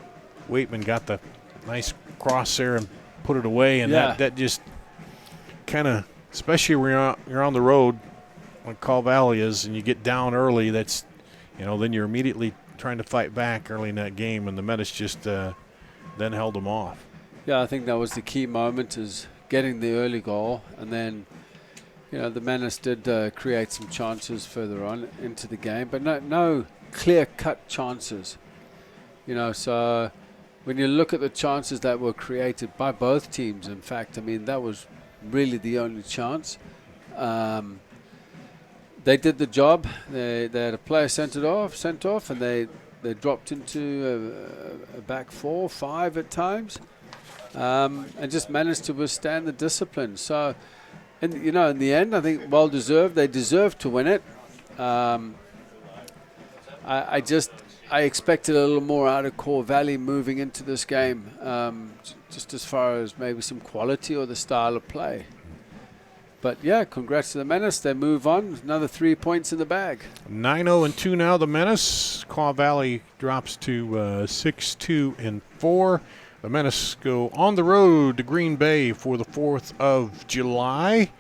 Waitman got the nice cross there and put it away. And that just kind of, especially when you're on the road, like Kaw Valley is, and you get down early, that's, then you're immediately trying to fight back early in that game, and the Menace just then held them off. Yeah, I think that was the key moment, is getting the early goal, and then the Menace did create some chances further on into the game, but no clear-cut chances. So when you look at the chances that were created by both teams, in fact, I mean, that was really the only chance. They did the job. They had a player sent off, and they dropped into a back 4-5 at times, and just managed to withstand the discipline. So, in the end, I think well deserved. They deserved to win it. I expected a little more out of Core Valley moving into this game, just as far as maybe some quality or the style of play. But yeah, congrats to the Menace. They move on. Another 3 points in the bag. 9-0-2 now. The Menace. Kaw Valley drops to 6-2-4. The Menace go on the road to Green Bay for the 4th of July,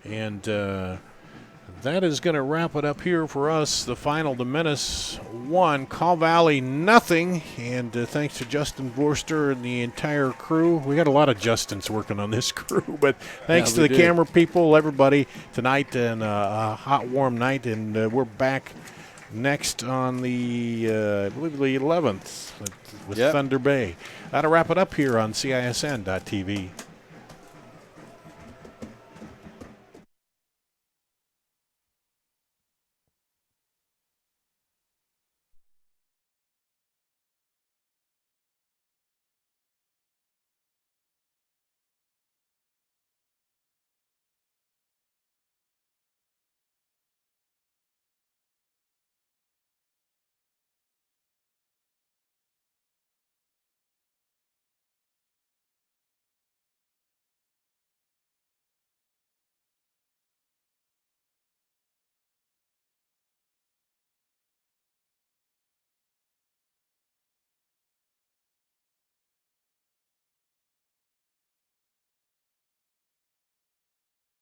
and that is going to wrap it up here for us. The final: the Menace 1, Kaw Valley nothing. And thanks to Justin Vorster and the entire crew. We got a lot of Justins working on this crew, but thanks to the camera people, everybody tonight, and a hot, warm night. And we're back next on the, I believe, the 11th with Thunder Bay. That'll wrap it up here on CISN.TV.